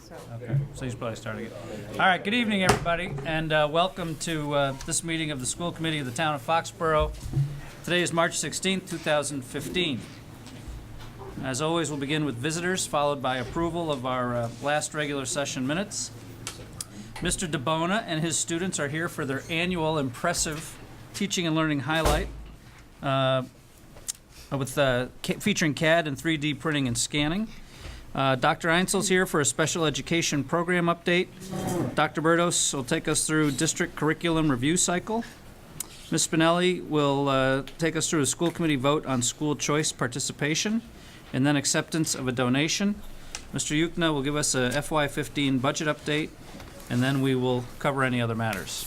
so. Okay, so he's probably starting it. All right, good evening, everybody, and welcome to this meeting of the School Committee of the Town of Foxborough. Today is March 16th, 2015. As always, we'll begin with visitors, followed by approval of our last regular session minutes. Mr. DeBona and his students are here for their annual impressive teaching and learning highlight featuring CAD and 3D printing and scanning. Dr. Einzel's here for a special education program update. Dr. Bertos will take us through district curriculum review cycle. Ms. Spinelli will take us through a school committee vote on school choice participation and then acceptance of a donation. Mr. Yukna will give us a FY15 budget update, and then we will cover any other matters.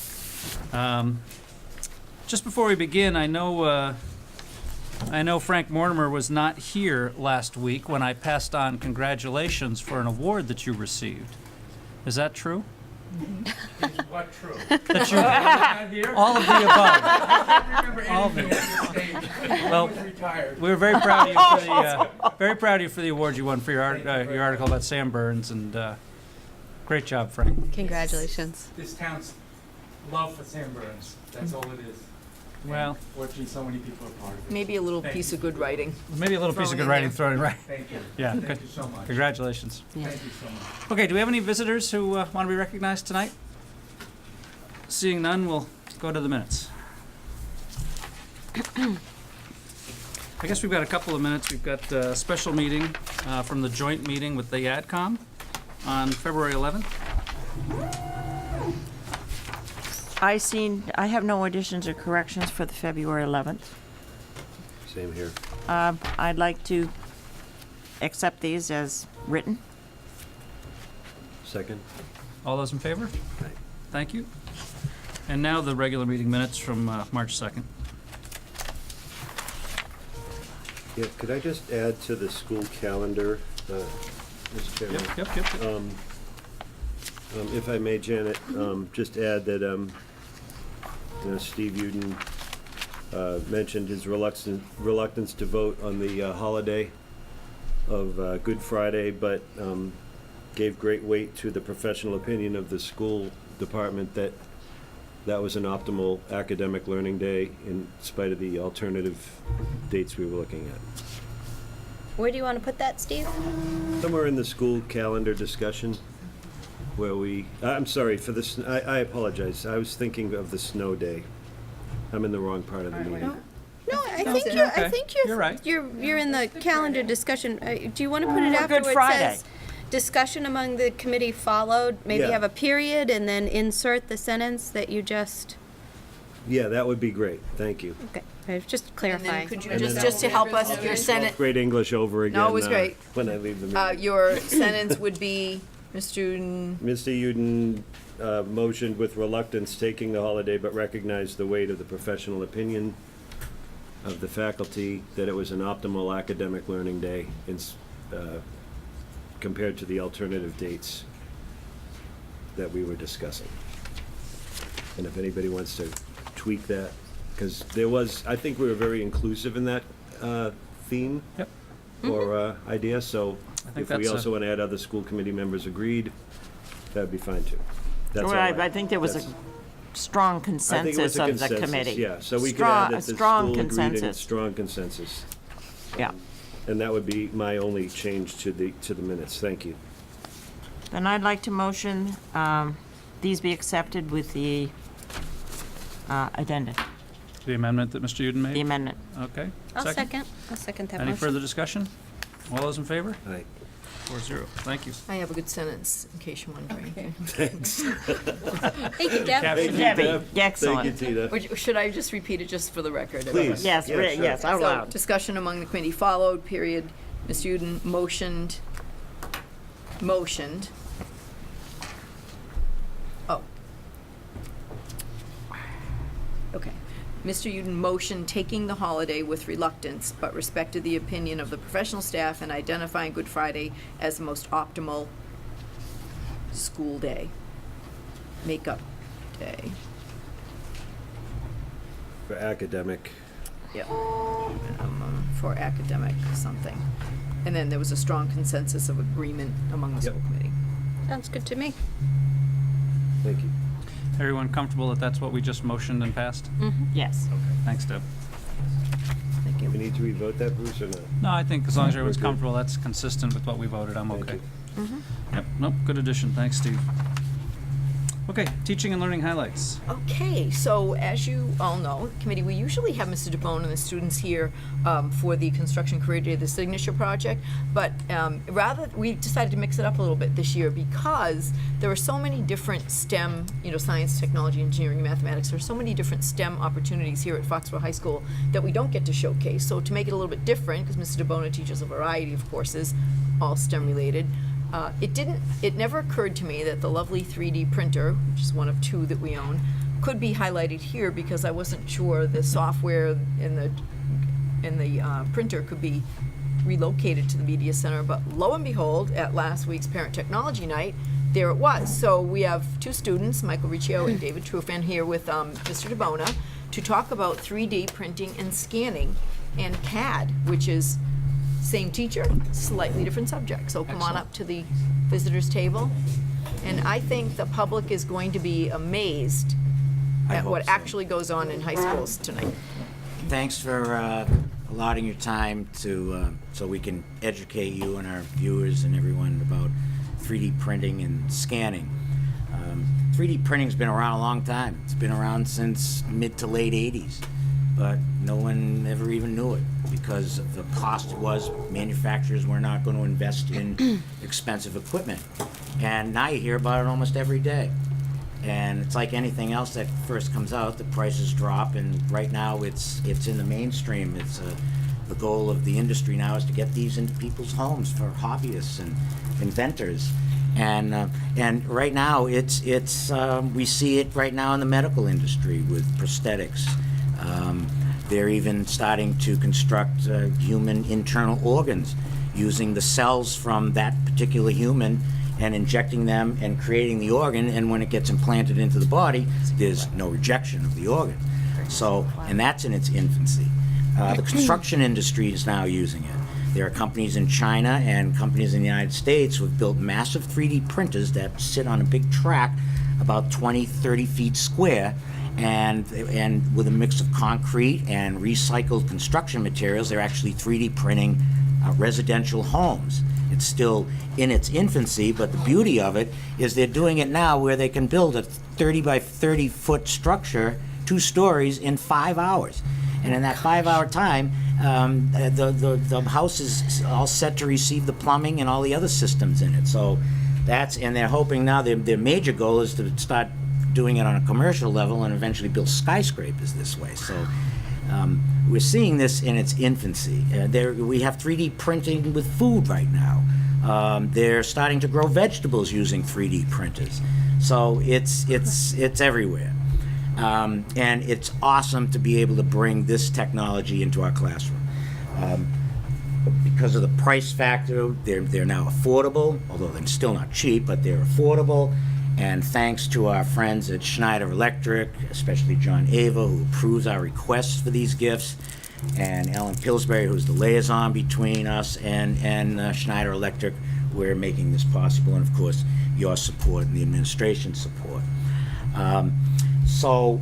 Just before we begin, I know Frank Mortimer was not here last week when I passed on congratulations for an award that you received. Is that true? Is what true? That you, Here? all of the above. I don't remember All of anything it. at this stage. I Well, was retired. We were very proud of you for the award you won for your article about Sam Burns, and great job, Frank. Congratulations. This town's love for Sam Burns. That's all it is. Well, Fortunately, so many people are part of it. Maybe a little Thank piece you. of good writing. maybe a little piece of Thrown good in writing there. thrown in right. Thank you. Yeah, Thank good. you so much. Congratulations. Yeah. Thank you so much. Okay, do we have any visitors who want to be recognized tonight? Seeing none, we'll go to the minutes. I guess we've got a couple of minutes. We've got a special meeting from the joint meeting with the AdCom on February 11th. I have no additions or corrections for the February 11th. Same here. I'd like to accept these as written. Second? All those in favor? Aye. Thank you. And now the regular meeting minutes from March 2nd. Yeah, could I just add to the school calendar, Mr. Chairman? Yep. If I may, Janet, just add that, Steve Uden mentioned his reluctance to vote on the holiday of Good Friday, but gave great weight to the professional opinion of the school department that that was an optimal academic learning day in spite of the alternative dates we were looking at. Where do you want to put that, Steve? Somewhere in the school calendar discussion where I'm sorry for this, I apologize. I was thinking of the snow day. I'm in the wrong part of the meeting. No, I No, think it's you're. okay. I think You're right. You're in the calendar discussion. Do you want to put it after Good where it Friday. says discussion among the committee followed? Maybe Yeah. have a period and then insert the sentence that you just. Yeah, that would be great. Thank you. Okay, I was just And clarifying. then could you And then just to help us, your sentence, Great English over again. No, it was great. When I leave the meeting. your sentence would be, Mr. Uden, Mr. Uden motioned with reluctance taking the holiday, but recognized the weight of the professional opinion of the faculty that it was an optimal academic learning day compared to the alternative dates that we were discussing. And if anybody wants to tweak that, because I think we were very inclusive in that theme Yep. or idea, so I think if we that's also want to add other school committee members agreed, that'd be fine too. That's all Well, right. I think there was a That's- strong I think it was consensus a of the consensus, committee. yeah, so we could Strong- add that a the strong school agreed in consensus. strong consensus. Yeah. And that would be my only change to the minutes, thank you. Then I'd like to motion these be accepted with the addenda, The amendment that Mr. Uden the made? amendment. Okay. I'll second that Any motion. further discussion? All those in favor? Aye. 4-0. Thank you. I have a good sentence, in case you're wondering. Thanks. Thank you, Deb. Caption. Debbie, Deb. excellent. Thank you, Tina. Or should I just repeat it just for the record? Please. Yes, Yeah, sure. yes, out So, loud. discussion among the committee followed, period. Mr. Uden motioned. Oh. Okay. Mr. Uden motioned taking the holiday with reluctance, but respected the opinion of the professional staff and identifying Good Friday as the most optimal school day, makeup day. For academic, Yep. For academic something. And then there was a strong consensus of agreement among the Yep. school committee. Sounds good to me. Thank you. Everyone comfortable that that's what we just motioned and passed? Yes. Thanks, Deb. Thank We you. need to revote that, Bruce, or not? No, I think as long as everyone's We're good. comfortable, that's consistent with what we voted, I'm Thank okay. you. Yep, nope, good addition, thanks, Steve. Okay, teaching and learning highlights. Okay, so as you all know, committee, we usually have Mr. DeBone and the students here for the Construction Career Day, the Signature Project, but we decided to mix it up a little bit this year because there are so many different STEM, science, technology, engineering, mathematics, there are so many different STEM opportunities here at Foxborough High School that we don't get to showcase. So to make it a little bit different, because Mr. DeBone teaches a variety of courses, all STEM related, it never occurred to me that the lovely 3D printer, which is one of two that we own, could be highlighted here because I wasn't sure the software in the printer could be relocated to the media center. But lo and behold, at last week's Parent Technology Night, there it was. So we have two students, Michael Riccio and David Trufan, here with Mr. DeBona to talk about 3D printing and scanning and CAD, which is same teacher, slightly different subject. So come on up to the visitors table. And I think the public is going to be amazed at what actually goes on in high schools tonight. Thanks for allotting your time to so we can educate you and our viewers and everyone about 3D printing and scanning. 3D printing's been around a long time. It's been around since mid to late 80s, but no one ever even knew it because of the cost it was. Manufacturers were not going to invest in expensive equipment. And now you hear about it almost every day. And it's like anything else that first comes out, the prices drop, and right now it's in the mainstream. It's the goal of the industry now is to get these into people's homes for hobbyists and inventors. And right now it's we see it right now in the medical industry with prosthetics. They're even starting to construct human internal organs using the cells from that particular human and injecting them and creating the organ, and when it gets implanted into the body, there's no rejection of the organ. So, and that's in its infancy. The construction industry is now using it. There are companies in China and companies in the United States who have built massive 3D printers that sit on a big track about 20, 30 feet square, and with a mix of concrete and recycled construction materials, they're actually 3D printing residential homes. It's still in its infancy, but the beauty of it is they're doing it now where they can build a 30 by 30 foot structure, 2 stories, in 5 hours. And in that 5 hour time, the house is all set to receive the plumbing and all the other systems in it. So and they're hoping now their major goal is to start doing it on a commercial level and eventually build skyscrapers this way. So we're seeing this in its infancy. We have 3D printing with food right now. They're starting to grow vegetables using 3D printers. So it's everywhere. And it's awesome to be able to bring this technology into our classroom. Because of the price factor, they're now affordable, although they're still not cheap, but they're affordable. And thanks to our friends at Schneider Electric, especially John Ava, who approves our requests for these gifts, and Ellen Pillsbury, who's the liaison between us and Schneider Electric, we're making this possible, and of course, your support and the administration's support. So,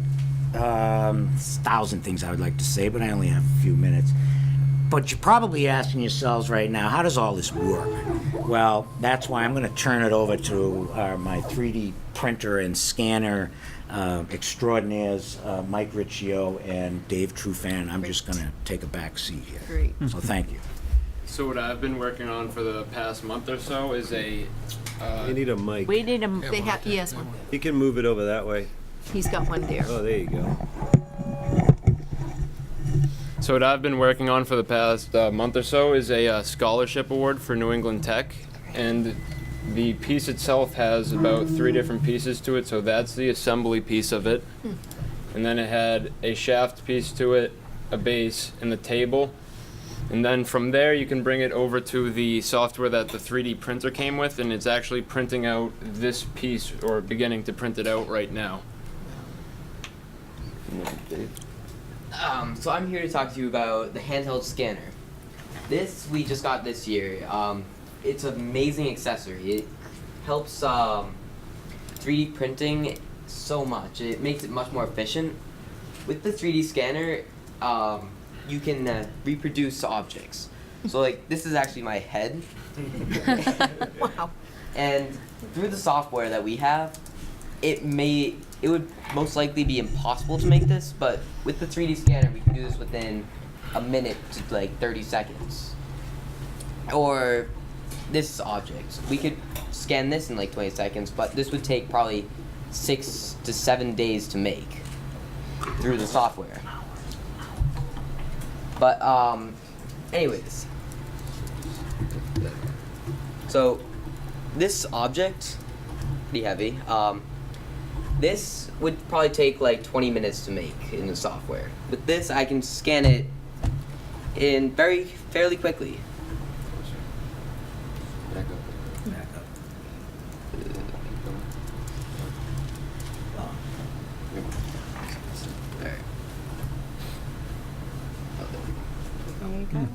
1,000 things I would like to say, but I only have a few minutes. But you're probably asking yourselves right now, how does all this work? Well, that's why I'm going to turn it over to my 3D printer and scanner extraordinaires, Mike Riccio and Dave Trufan. I'm just going to take a back seat here. Great. So thank you. So what I've been working on for the past month or so is You need a mic. We need a, He has one. You can move it over that way. He's got one there. Oh, there you go. So what I've been working on for the past month or so is a scholarship award for New England Tech, and the piece itself has about 3 different pieces to it. So that's the assembly piece of it, and then it had a shaft piece to it, a base, and the table. And then from there you can bring it over to the software that the 3D printer came with, and it's actually printing out this piece, or beginning to print it out right now. So I'm here to talk to you about the handheld scanner. This we just got this year. It's an amazing accessory. helps 3D printing so much. It makes it much more efficient. With the 3D scanner, you can reproduce objects. So like this is actually my head. Wow. And through the software that we have, it would most likely be impossible to make this, but with the 3D scanner, we can do this within a minute to like 30 seconds. Or this object, we could scan this in like 20 seconds, but this would take probably 6 to 7 days to make through the software. But anyways, so this object, pretty heavy. This would probably take like 20 minutes to make in the software. With this, I can scan it in fairly quickly. There you go.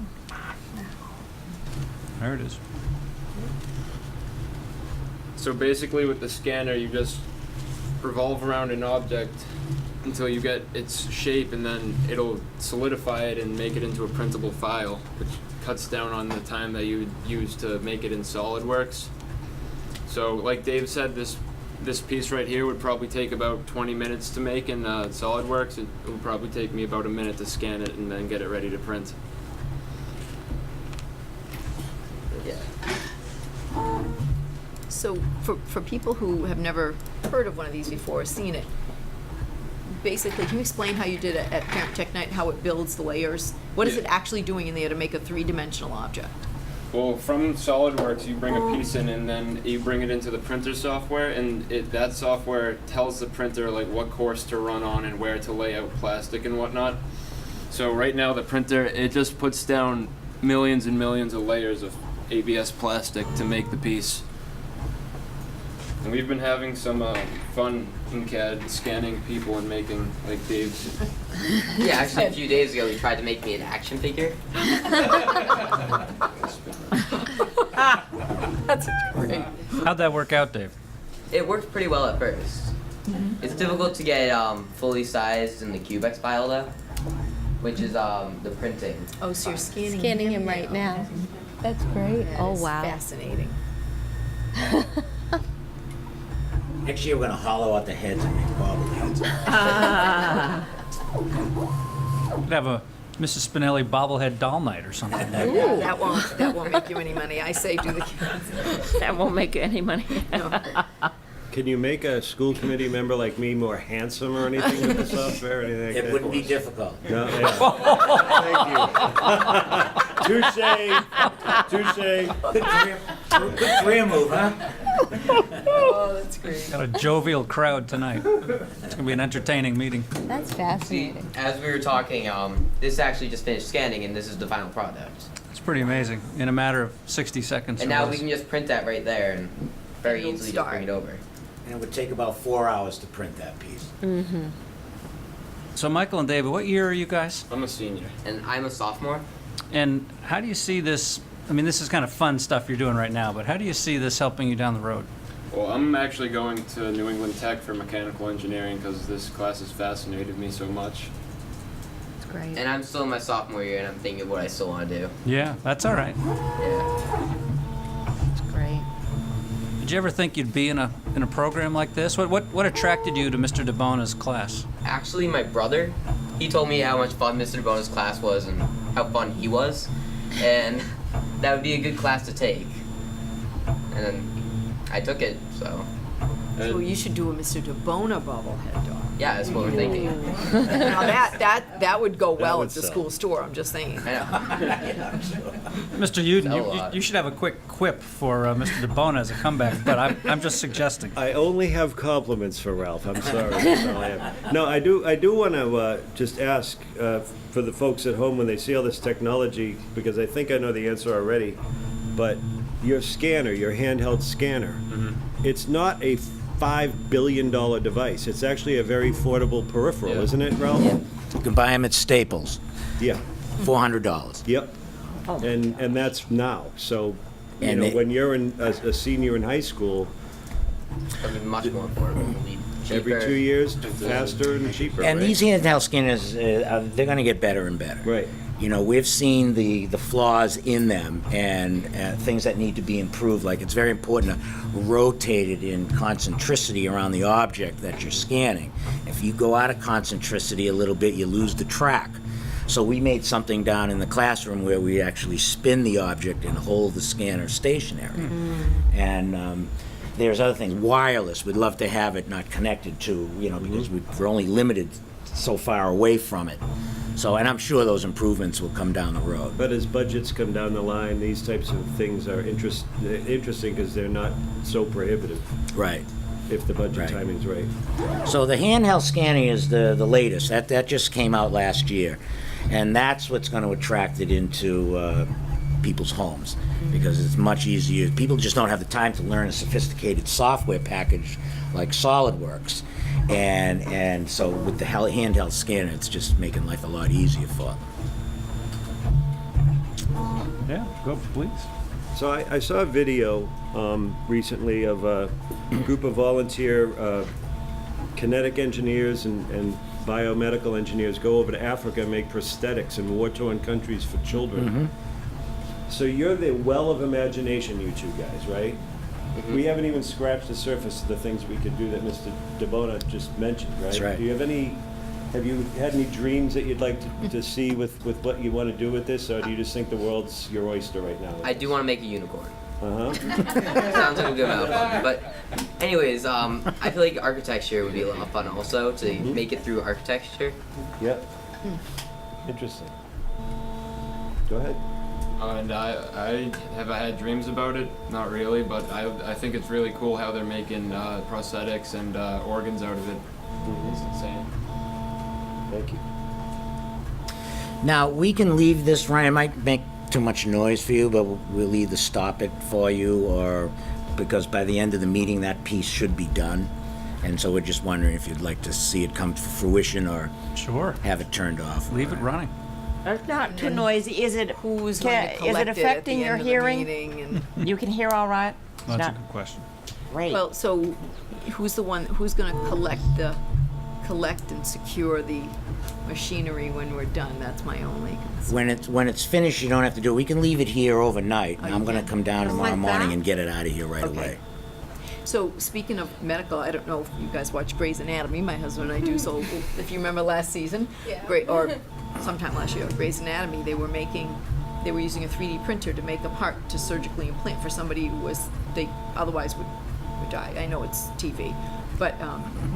There it is. So basically with the scanner, you just revolve around an object until you get its shape, and then it'll solidify it and make it into a printable file, which cuts down on the time that you would use to make it in SolidWorks. So like Dave said, this piece right here would probably take about 20 minutes to make in SolidWorks. It would probably take me about a minute to scan it and then get it ready to print. Yeah. So for people who have never heard of one of these before, or seen it, basically, can you explain how you did it at Parent Tech Night, how it builds the layers? What is Yeah. it actually doing in there to make a three-dimensional object? Well, from SolidWorks, you bring a piece in and then you bring it into the printer software, and that software tells the printer like what course to run on and where to lay out plastic and whatnot. So right now the printer, it just puts down millions and millions of layers of ABS plastic to make the piece. And we've been having some fun in CAD scanning people and making like Dave's. Yeah, actually a few days ago he tried to make me an action figure. That's great. How'd that work out, Dave? It worked pretty well at first. It's difficult to get fully sized in the Cubex file though, which is the printing. Oh, so you're scanning Scanning him right now. That's great. That Oh, is wow. fascinating. Next year, we're gonna hollow out the heads and make bobbleheads. Could have a Mrs. Spinelli bobblehead doll night or something. Yeah, that won't make you any money. I say do the That won't make any money. no. Can you make a school committee member like me more handsome or anything with the software or anything like that? It wouldn't be difficult. No, yeah. Thank you. Touche. Good career move, huh? Oh, that's great. Got a jovial crowd tonight. It's gonna be an entertaining meeting. That's See, fascinating. as we were talking, this actually just finished scanning and this is the final product. It's pretty amazing. In a matter of 60 seconds. And or now less. we can just print that right there and very And it'll easily just start. bring it over. And it would take about 4 hours to print that piece. So Michael and David, what year are you guys? I'm a senior. And I'm a sophomore. And how do you see this? I mean, this is kind of fun stuff you're doing right now, but how do you see this helping you down the road? Well, I'm actually going to New England Tech for mechanical engineering because this class has fascinated me so much. That's great. And I'm still in my sophomore year and I'm thinking of what I still want to do. Yeah, that's all right. Yeah. That's great. Did you ever think you'd be in a program like this? What attracted you to Mr. DeBona's class? Actually, my brother, he told me how much fun Mr. Bona's class was and how fun he was. And that would be a good class to take. And then I took it, so So you should do a Mr. DeBona bobblehead dog. yeah, that's what we're thinking. Now that would go well would at the sell. school store. I'm just saying. I know. Mr. Uden, Sell a lot. you should have a quick quip for Mr. DeBona as a comeback, but I'm just suggesting. I only have compliments for Ralph. I'm sorry. That's all I have. No, I do want to just ask for the folks at home when they see all this technology, because I think I know the answer already, but your scanner, your handheld scanner, it's not a $5 billion device. It's actually a very affordable peripheral, Yeah. isn't it, Ralph? You can buy them at Staples, Yeah. $400. Yep. And that's now. So You And know, they- when you're a senior in high school, I mean, much more affordable. every Cheaper. 2 years, faster and cheaper, And right? these handheld scanners, they're going to get better and better. Right. You know, we've seen the flaws in them and things that need to be improved. Like, it's very important to rotate it in concentricity around the object that you're scanning. If you go out of concentricity a little bit, you lose the track. So we made something down in the classroom where we actually spin the object and hold the scanner stationary. And there's other things. Wireless, we'd love to have it not connected to, you know, because we're only limited so far away from it. So, and I'm sure those improvements will come down the road. But as budgets come down the line, these types of things are interesting because they're not so prohibitive Right. if the budget Right. timing's right. So the handheld scanning is the latest. That just came out last year. And that's what's going to attract it into people's homes because it's much easier. People just don't have the time to learn a sophisticated software package like SolidWorks. And so with the handheld scanner, it's just making life a lot easier for them. Yeah, go, please. So I saw a video recently of a group of volunteer kinetic engineers and biomedical engineers go over to Africa and make prosthetics in war-torn countries for children. So you're the well of imagination, you two guys, right? We haven't even scratched the surface of the things we could do that Mr. DeBona just mentioned, right? That's right. Do you have you had any dreams that you'd like to see with what you want to do with this, or do you just think the world's your oyster right now? I do want to make a unicorn. Uh-huh. Sounds like a good amount of fun. But anyways, I feel like architecture would be a lot of fun also to make it through architecture. Yep. Interesting. Go ahead. And I have I had dreams about it? Not really, but I think it's really cool how they're making prosthetics and organs out of it. It's insane. Thank you. Now, we can leave this running. It might make too much noise for you, but we'll either stop it for you or because by the end of the meeting, that piece should be done. And so we're just wondering if you'd like to see it come to fruition or Sure. have it turned off. Leave it running. It's not too noisy. Is it, Who's going to is collect it it at affecting the your end of the hearing? meeting? And You can hear all right? It's That's a not good question. great. well, so who's going to collect and secure the machinery when we're done? That's my only concern. When it's finished, you don't have to do it. We can leave it here overnight. Oh, I'm you going to can? come down Just tomorrow like morning that? and get it out of here right Okay. away. So speaking of medical, I don't know if you guys watch Grey's Anatomy. My husband and I do. So if you remember last season, or sometime last year, Grey's Anatomy, they were using a 3D printer to make a part to surgically implant for somebody who they otherwise would die. I know it's TV, but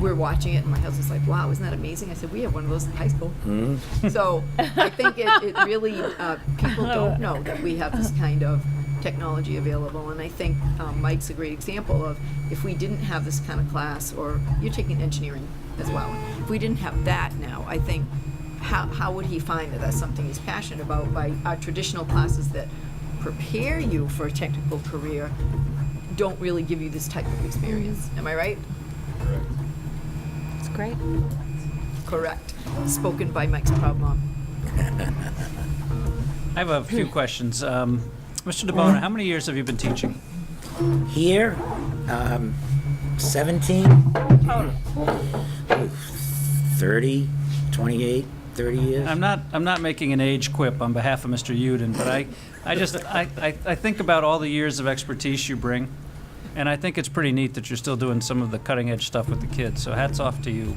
we're watching it, and my husband's like, "Wow, isn't that amazing?" I said, "We have one of those in high school." So I think it really people don't know that we have this kind of technology available, and I think Mike's a great example of if we didn't have this kind of class, or you're taking engineering as well, if we didn't have that now, I think how would he find that that's something he's passionate about? By our traditional classes that prepare you for a technical career don't really give you this type of experience. Am I right? Correct. It's great. Correct. Spoken by Mike's proud mom. I have a few questions. Mr. DeBona, how many years have you been teaching? Here, 17, 30, 28, 30 years. I'm not making an age quip on behalf of Mr. Uden, but I think about all the years of expertise you bring, and I think it's pretty neat that you're still doing some of the cutting edge stuff with the kids. So hats off to you.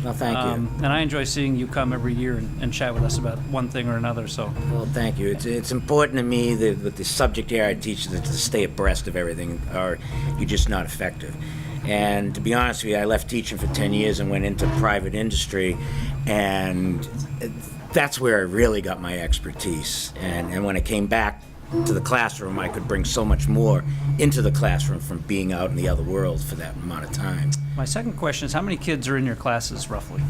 Well, thank you. And I enjoy seeing you come every year and chat with us about one thing or another. So Well, thank you. It's important to me that with the subject area I teach that to stay abreast of everything, or you're just not effective. And to be honest with you, I left teaching for 10 years and went into private industry, and that's where I really got my expertise. And when I came back to the classroom, I could bring so much more into the classroom from being out in the other world for that amount of time. my second question is, how many kids are in your classes roughly?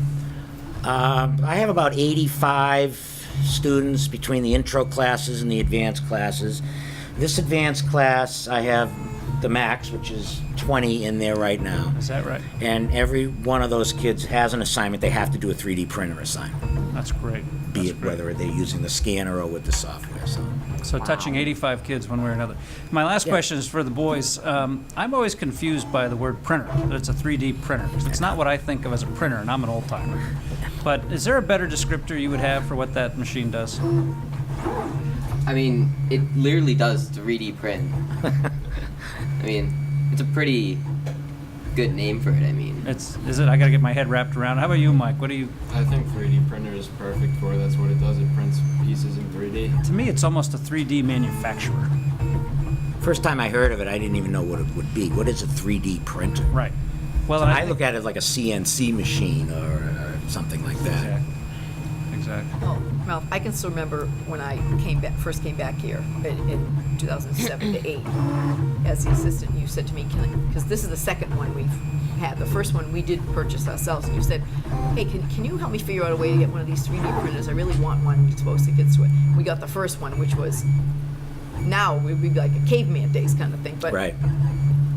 I have about 85 students between the intro classes and the advanced classes. This advanced class, I have the max, which is 20 in there right now. Is that right? And every one of those kids has an assignment. They have to do a 3D printer assignment, That's great. be That's it great. whether they're using the scanner or with the software. So touching 85 kids one way or another. My last question is for the boys. I'm always confused by the word printer, that it's a 3D printer. It's not what I think of as a printer, and I'm an old timer. But is there a better descriptor you would have for what that machine does? I mean, it literally does 3D print. I mean, it's a pretty good name for it. I mean, Is it? I got to get my head wrapped around. How about you, Mike? What do you? I think 3D printer is perfect for it. That's what it does. It prints pieces in 3D. To me, it's almost a 3D manufacturer. First time I heard of it, I didn't even know what it would be. What is a 3D printer? Right. Well, So and I think- look at it like a CNC machine or something like that. Exactly. Exactly. Oh, well, I can still remember when I first came back here in 2007 to 8 as the assistant. You said to me, because this is the second one we've had. The first one we did purchase ourselves, and you said, "Hey, can you help me figure out a way to get one of these 3D printers? I really want one. We're supposed to get to it." We got the first one, which was now would be like a caveman days kind of thing, but Right.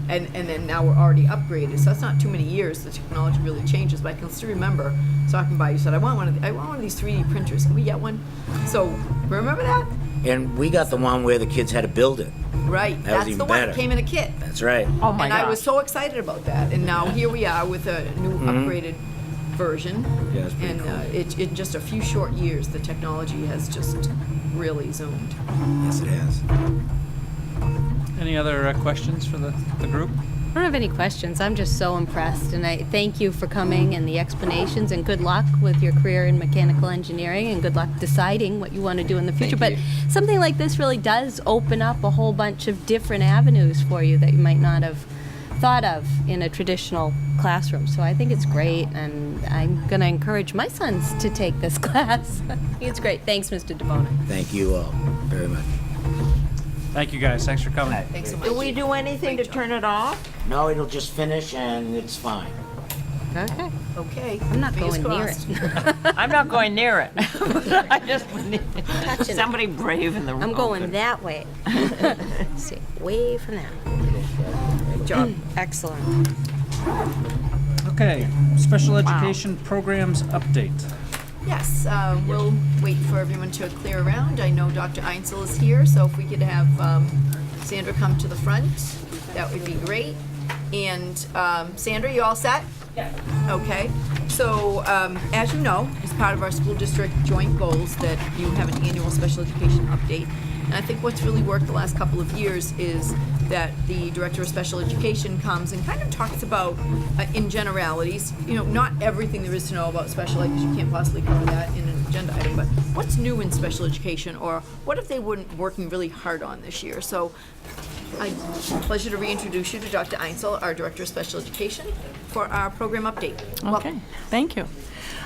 and then now we're already upgraded, so that's not too many years. The technology really changes, but I can still remember talking by you said, I want one of these 3D printers. Can we get one? So remember that? And we got the one where the kids had to build it. Right. That was That's even the one better. that came in a kit. That's right. Oh my And gosh. I was so excited about that. And now here we are with a new upgraded version. Yeah, it's pretty And cool. in just a few short years, the technology has just really zoomed. Yes, it has. Any other questions for the group? I don't have any questions. I'm just so impressed, and I thank you for coming and the explanations, and good luck with your career in mechanical engineering, and good luck deciding what you want to do in the future. Thank But you. something like this really does open up a whole bunch of different avenues for you that you might not have thought of in a traditional classroom. So I think it's great, and I'm going to encourage my sons to take this class. I think it's great. Thanks, Mr. DeBona. Thank you all very much. Thank you, guys. Thanks for coming. Thanks so much. Do we do anything to Great job. turn it off? No, it'll just finish and it's fine. Okay. Okay. I'm not Fingers going near crossed. it. I'm not going near it. I just need Touching it. somebody brave in the room. I'm going that way. See, way from there. Good job. Excellent. Okay, special education programs update. Yes, we'll wait for everyone to clear around. I know Dr. Einsel is here, so if we could have Sandra come to the front, that would be great. And Sandra, you all set? Yeah. Okay. So, as you know, as part of our school district joint goals, that you have an annual special education update. And I think what's really worked the last couple of years is that the director of special education comes and kind of talks about, in generalities, you know, not everything there is to know about special ed, because you can't possibly cover that in an agenda item, but what's new in special education, or what if they weren't working really hard on this year? So, it's a pleasure to reintroduce you to Dr. Einsel, our director of special education, for our program update. Okay, Welcome. thank you.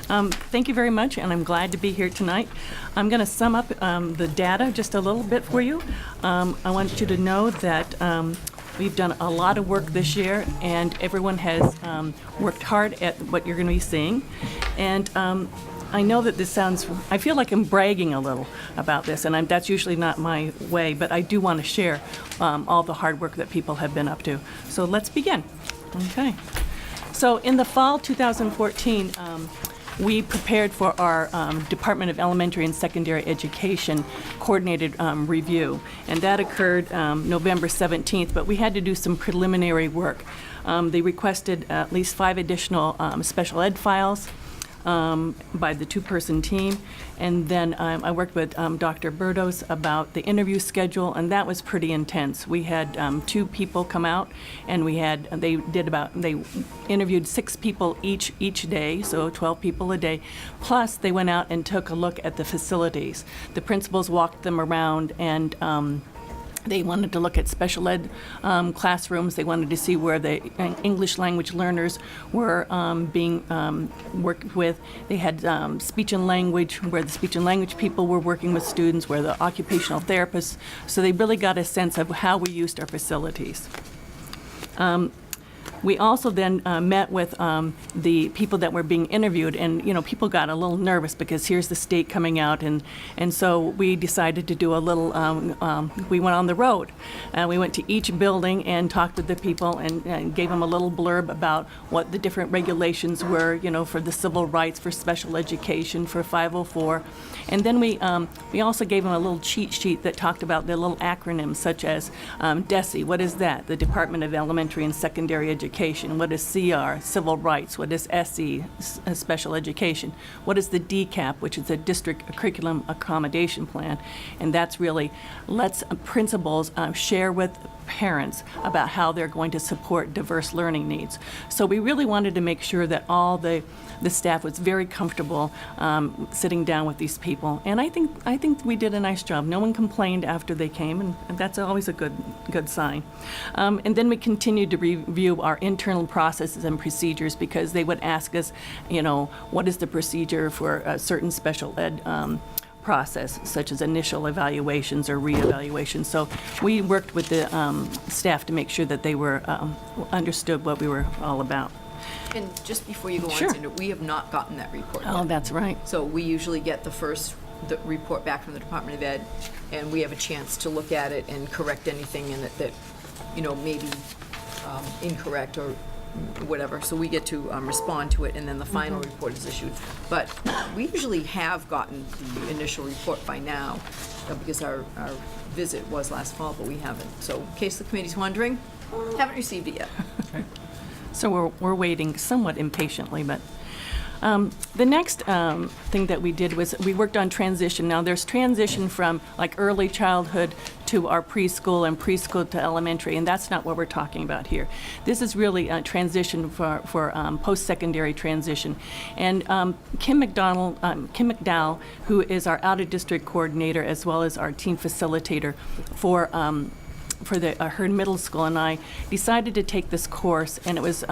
Thank you very much, and I'm glad to be here tonight. I'm going to sum up the data just a little bit for you. I want you to know that we've done a lot of work this year, and everyone has worked hard at what you're going to be seeing. And I know that this sounds, I feel like I'm bragging a little about this, and that's usually not my way, but I do want to share all the hard work that people have been up to. So let's begin. Okay. So in the fall 2014, we prepared for our Department of Elementary and Secondary Education coordinated review, and that occurred November 17th, but we had to do some preliminary work. They requested at least 5 additional special ed files by the 2-person team, and then I worked with Dr. Berdos about the interview schedule, and that was pretty intense. We had 2 people come out, and they interviewed 6 people each day, so 12 people a day. Plus, they went out and took a look at the facilities. The principals walked them around, and they wanted to look at special ed classrooms. They wanted to see where the English language learners were being worked with. They had speech and language, where the speech and language people were working with students, where the occupational therapists. So they really got a sense of how we used our facilities. We also then met with the people that were being interviewed, and people got a little nervous because here's the state coming out, and so we decided to do a little. We went on the road. We went to each building and talked to the people and gave them a little blurb about what the different regulations were, for the civil rights, for special education, for 504. And then we also gave them a little cheat sheet that talked about their little acronyms, such as DESE. What is that? The Department of Elementary and Secondary Education. What is CR? Civil rights. What is SE? Special education. What is the DCAP, which is the District Curriculum Accommodation Plan? And that's really lets principals share with parents about how they're going to support diverse learning needs. So we really wanted to make sure that all the staff was very comfortable sitting down with these people, and I think we did a nice job. No one complained after they came, and that's always a good sign. And then we continued to review our internal processes and procedures, because they would ask us, what is the procedure for a certain special ed process, such as initial evaluations or reevaluations. So we worked with the staff to make sure that they were understood what we were all about. And just before you go Sure. on, Sandra, we have not gotten that report Oh, yet. that's right. So we usually get the report back from the Department of Ed, and we have a chance to look at it and correct anything in it that, may be incorrect or whatever. So we get to respond to it, and then the final report is issued. But we usually have gotten the initial report by now, because our visit was last fall, but we haven't. So in case the committee's wondering, haven't received it yet. So we're waiting somewhat impatiently, but the next thing that we did was we worked on transition. Now there's transition from like early childhood to our preschool and preschool to elementary, and that's not what we're talking about here. This is really a transition for post-secondary transition. And Kim McDowell, who is our out-of-district coordinator as well as our team facilitator for the Hearn Middle School, and I decided to take this course, and it was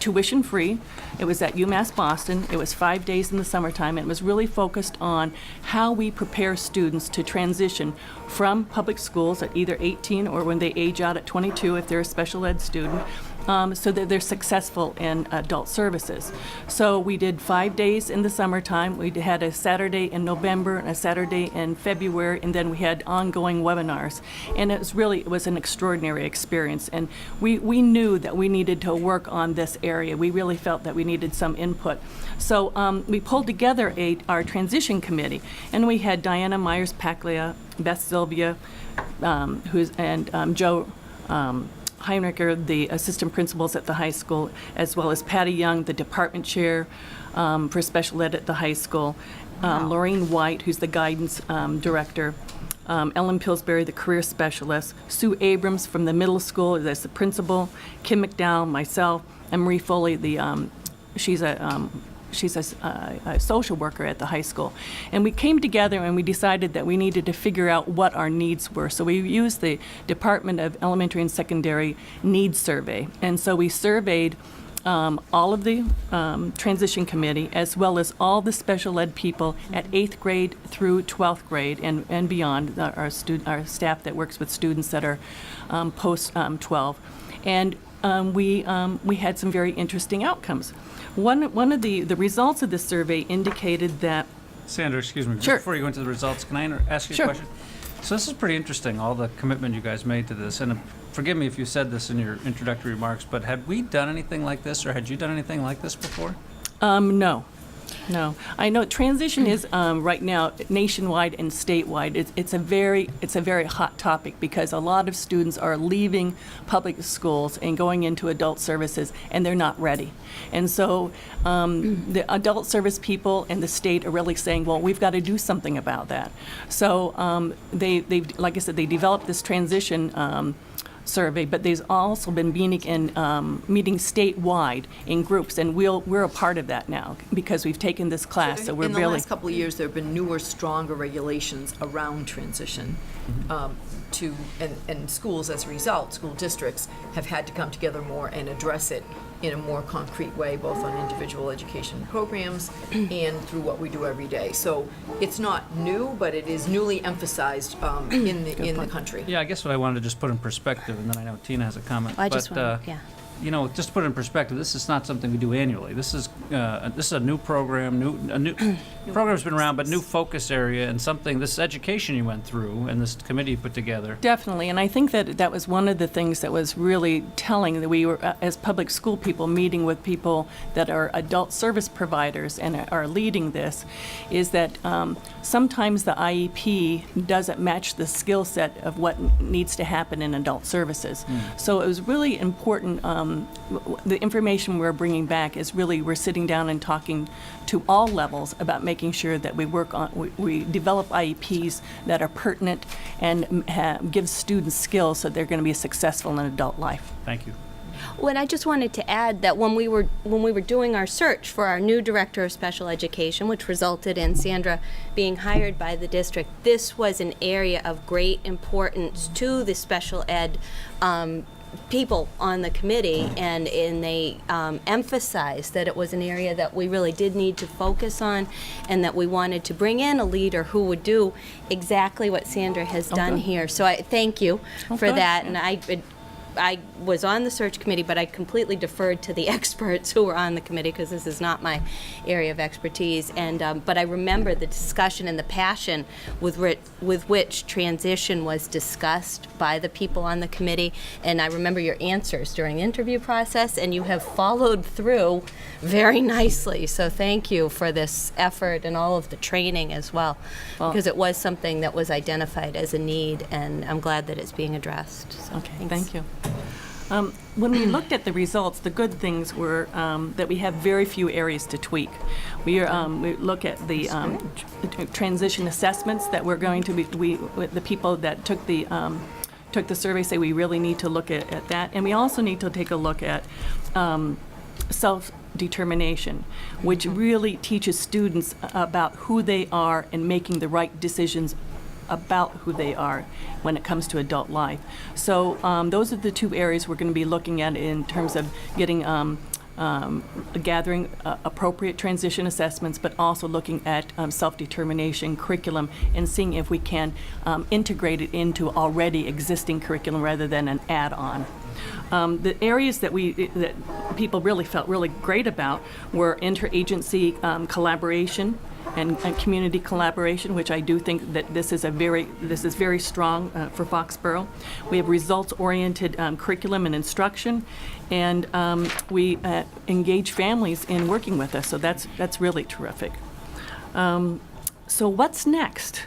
tuition free. It was at UMass Boston. It was 5 days in the summertime, and it was really focused on how we prepare students to transition from public schools at either 18 or when they age out at 22 if they're a special ed student, so that they're successful in adult services. So we did 5 days in the summertime. We had a Saturday in November and a Saturday in February, and then we had ongoing webinars. And it was an extraordinary experience. And we knew that we needed to work on this area. We really felt that we needed some input. So we pulled together our transition committee, and we had Diana Myers-Paclia, Beth Sylvia, and Joe Heinricher, the assistant principals at the high school, as well as Patty Young, the department chair for special ed at the high school, Laureen White, who's the guidance director, Ellen Pillsbury, the career specialist, Sue Abrams from the middle school, that's the principal, Kim McDowell, myself, and Marie Foley, she's a social worker at the high school. And we came together and we decided that we needed to figure out what our needs were. So we used the Department of Elementary and Secondary Needs Survey. And so we surveyed all of the transition committee, as well as all the special ed people at 8th grade through 12th grade and beyond, our staff that works with students that are post 12. And we had some very interesting outcomes. One of the results of this survey indicated that... Sandra, excuse me. Sure. Before you go into the results, can I ask you Sure. a question? So this is pretty interesting, all the commitment you guys made to this. And forgive me if you said this in your introductory remarks, but had we done anything like this, or had you done anything like this before? No. I know transition is right now nationwide and statewide. It's a very hot topic, because a lot of students are leaving public schools and going into adult services, and they're not ready. And so the adult service people and the state are really saying, well, we've got to do something about that. So they like I said, they developed this transition survey, but there's also been meeting statewide in groups, and we're a part of that now because we've taken this class. So we're in the really last couple of years, there have been newer, stronger regulations around transition. And schools, as a result, school districts have had to come together more and address it in a more concrete way, both on individual education programs and through what we do every day. So it's not new, but it is newly emphasized in the country. Yeah, I guess what I wanted to just put in perspective, and then I know Tina has a comment. I just want, just to put it in perspective, this is not something we do annually. This is a new program, a new program's been around, but new focus area, and something, this education you went through and this committee put together. Definitely, and I think that was one of the things that was really telling, that we were, as public school people, meeting with people that are adult service providers and are leading this, is that sometimes the IEP doesn't match the skill set of what needs to happen in adult services. So it was really important, the information we're bringing back is really, we're sitting down and talking to all levels about making sure that we develop IEPs that are pertinent and give students skills so they're going to be successful in adult life. Thank you. Well, and I just wanted to add that when we were doing our search for our new director of special education, which resulted in Sandra being hired by the district, this was an area of great importance to the special ed people on the committee, and they emphasized that it was an area that we really did need to focus on, and that we wanted to bring in a leader who would do exactly what Sandra has done here. So I thank you for that, and I was on the search committee, but I completely deferred to the experts who were on the committee, because this is not my area of expertise. And but I remember the discussion and the passion with which transition was discussed by the people on the committee. And I remember your answers during the interview process, and you have followed through very nicely. So thank you for this effort and all of the training as well, because it was something that was identified as a need, and I'm glad that it's being addressed. So Okay, thank you. When we looked at the results, the good things were that we have very few areas to tweak. We look at the transition assessments that we're going to be, the people that took the survey say we really need to look at that. And we also need to take a look at self-determination, which really teaches students about who they are and making the right decisions about who they are when it comes to adult life. So those are the two areas we're going to be looking at in terms of getting gathering appropriate transition assessments, but also looking at self-determination curriculum and seeing if we can integrate it into already existing curriculum rather than an add-on. The areas that people really felt really great about were interagency collaboration and community collaboration, which I do think that this is very strong for Foxborough. We have results-oriented curriculum and instruction, and we engage families in working with us. So that's really terrific. So what's next?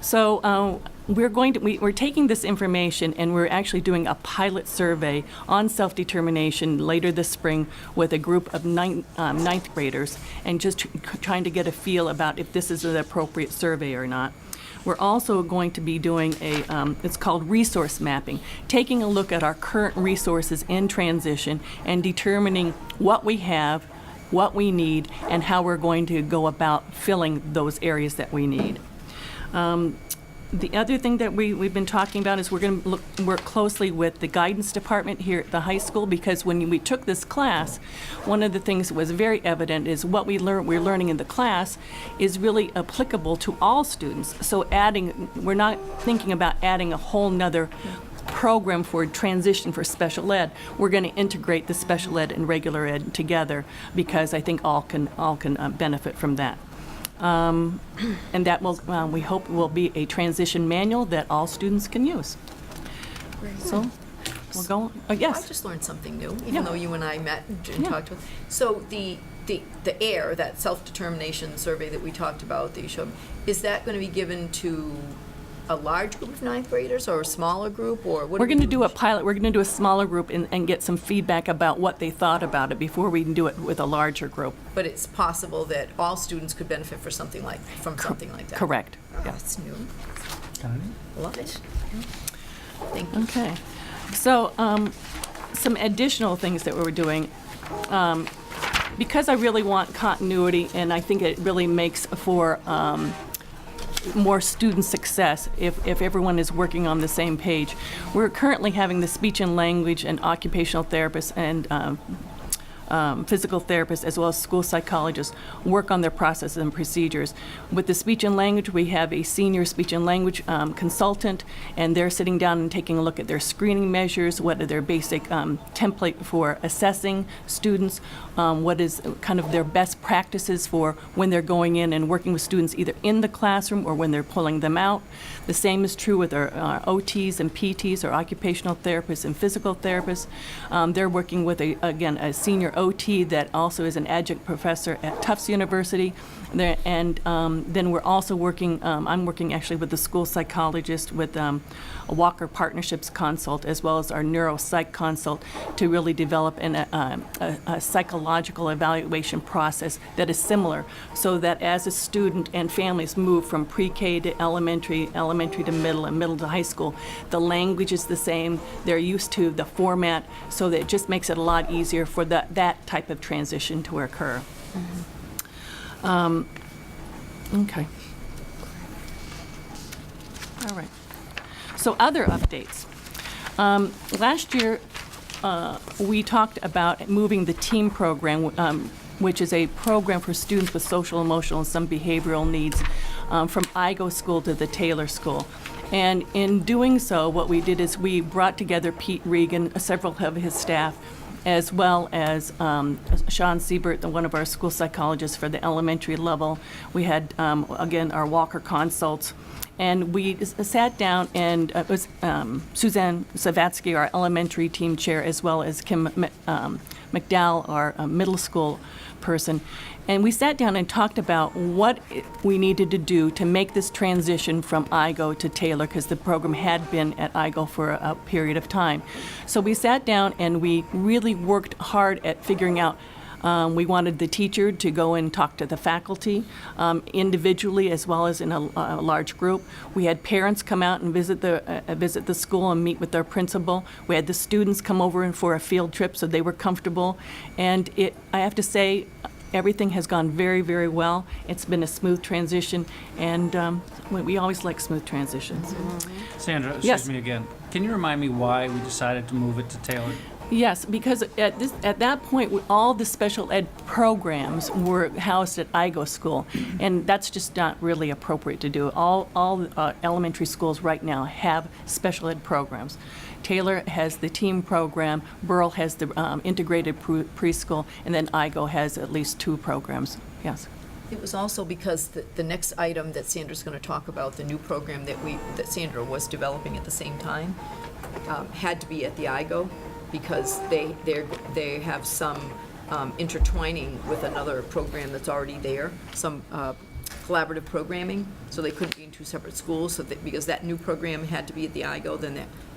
So we're taking this information and we're actually doing a pilot survey on self-determination later this spring with a group of ninth graders, and just trying to get a feel about if this is an appropriate survey or not. We're also going to be doing it's called resource mapping, taking a look at our current resources in transition and determining what we have, what we need, and how we're going to go about filling those areas that we need. The other thing that we've been talking about is we're going to work closely with the guidance department here at the high school, because when we took this class, one of the things that was very evident is what we're learning in the class is really applicable to all students. So we're not thinking about adding a whole nother program for transition for special ed. We're going to integrate the special ed and regular ed together, because I think all can benefit from that. And that will, we hope, will be a transition manual that all students can use. So we'll go. Yes. I just learned something new, even though you and I met and talked with. So the AIR, that self-determination survey that we talked about, that you showed, is that going to be given to a large group of ninth graders or a smaller group, or what? We're going to do a pilot. We're going to do a smaller group and get some feedback about what they thought about it before we can do it with a larger group. But it's possible that all students could benefit from something like that. Correct. Oh, Yeah. that's new. Love it. Thank you. Okay. So some additional things that we're doing. Because I really want continuity, and I think it really makes for more student success if everyone is working on the same page. We're currently having the speech and language and occupational therapists and physical therapists, as well as school psychologists, work on their processes and procedures. With the speech and language, we have a senior speech and language consultant, and they're sitting down and taking a look at their screening measures, what are their basic template for assessing students, what is kind of their best practices for when they're going in and working with students either in the classroom or when they're pulling them out. The same is true with our OTs and PTs, or occupational therapists and physical therapists. They're working with, a senior OT that also is an adjunct professor at Tufts University. And then we're also working, I'm working actually with the school psychologist with a Walker Partnerships consult, as well as our neuropsych consult, to really develop a psychological evaluation process that is similar, so that as a student and families move from pre-K to elementary to middle, and middle to high school, the language is the same, they're used to the format, so that it just makes it a lot easier for that type of transition to occur. Okay. All right. So other updates. Last year, we talked about moving the TEAM program, which is a program for students with social, emotional, and some behavioral needs, from IGO school to the Taylor School. And in doing so, what we did is we brought together Pete Regan, several of his staff, as well as Sean Siebert, one of our school psychologists for the elementary level. We had, again, our Walker consults. And we sat down, and it was Suzanne Savatsky, our elementary team chair, as well as Kim McDowell, our middle school person. And we sat down and talked about what we needed to do to make this transition from IGO to Taylor, because the program had been at IGO for a period of time. So we sat down and we really worked hard at figuring out. We wanted the teacher to go and talk to the faculty individually, as well as in a large group. We had parents come out and visit the school and meet with their principal. We had the students come over for a field trip, so they were comfortable. And I have to say, everything has gone very, very well. It's been a smooth transition, and we always like smooth transitions. Sandra, excuse Yes. me again. Can you remind me why we decided to move it to Taylor? Yes, because at that point, all the special ed programs were housed at IGO school, and that's just not really appropriate to do. All elementary schools right now have special ed programs. Taylor has the team program, Burrell has the integrated preschool, and then IGO has at least 2 programs. Yes. It was also because the next item that Sandra's going to talk about, the new program that Sandra was developing at the same time, had to be at the IGO, because they have some intertwining with another program that's already there, some collaborative programming, so they couldn't be in 2 separate schools. So because that new program had to be at the IGO,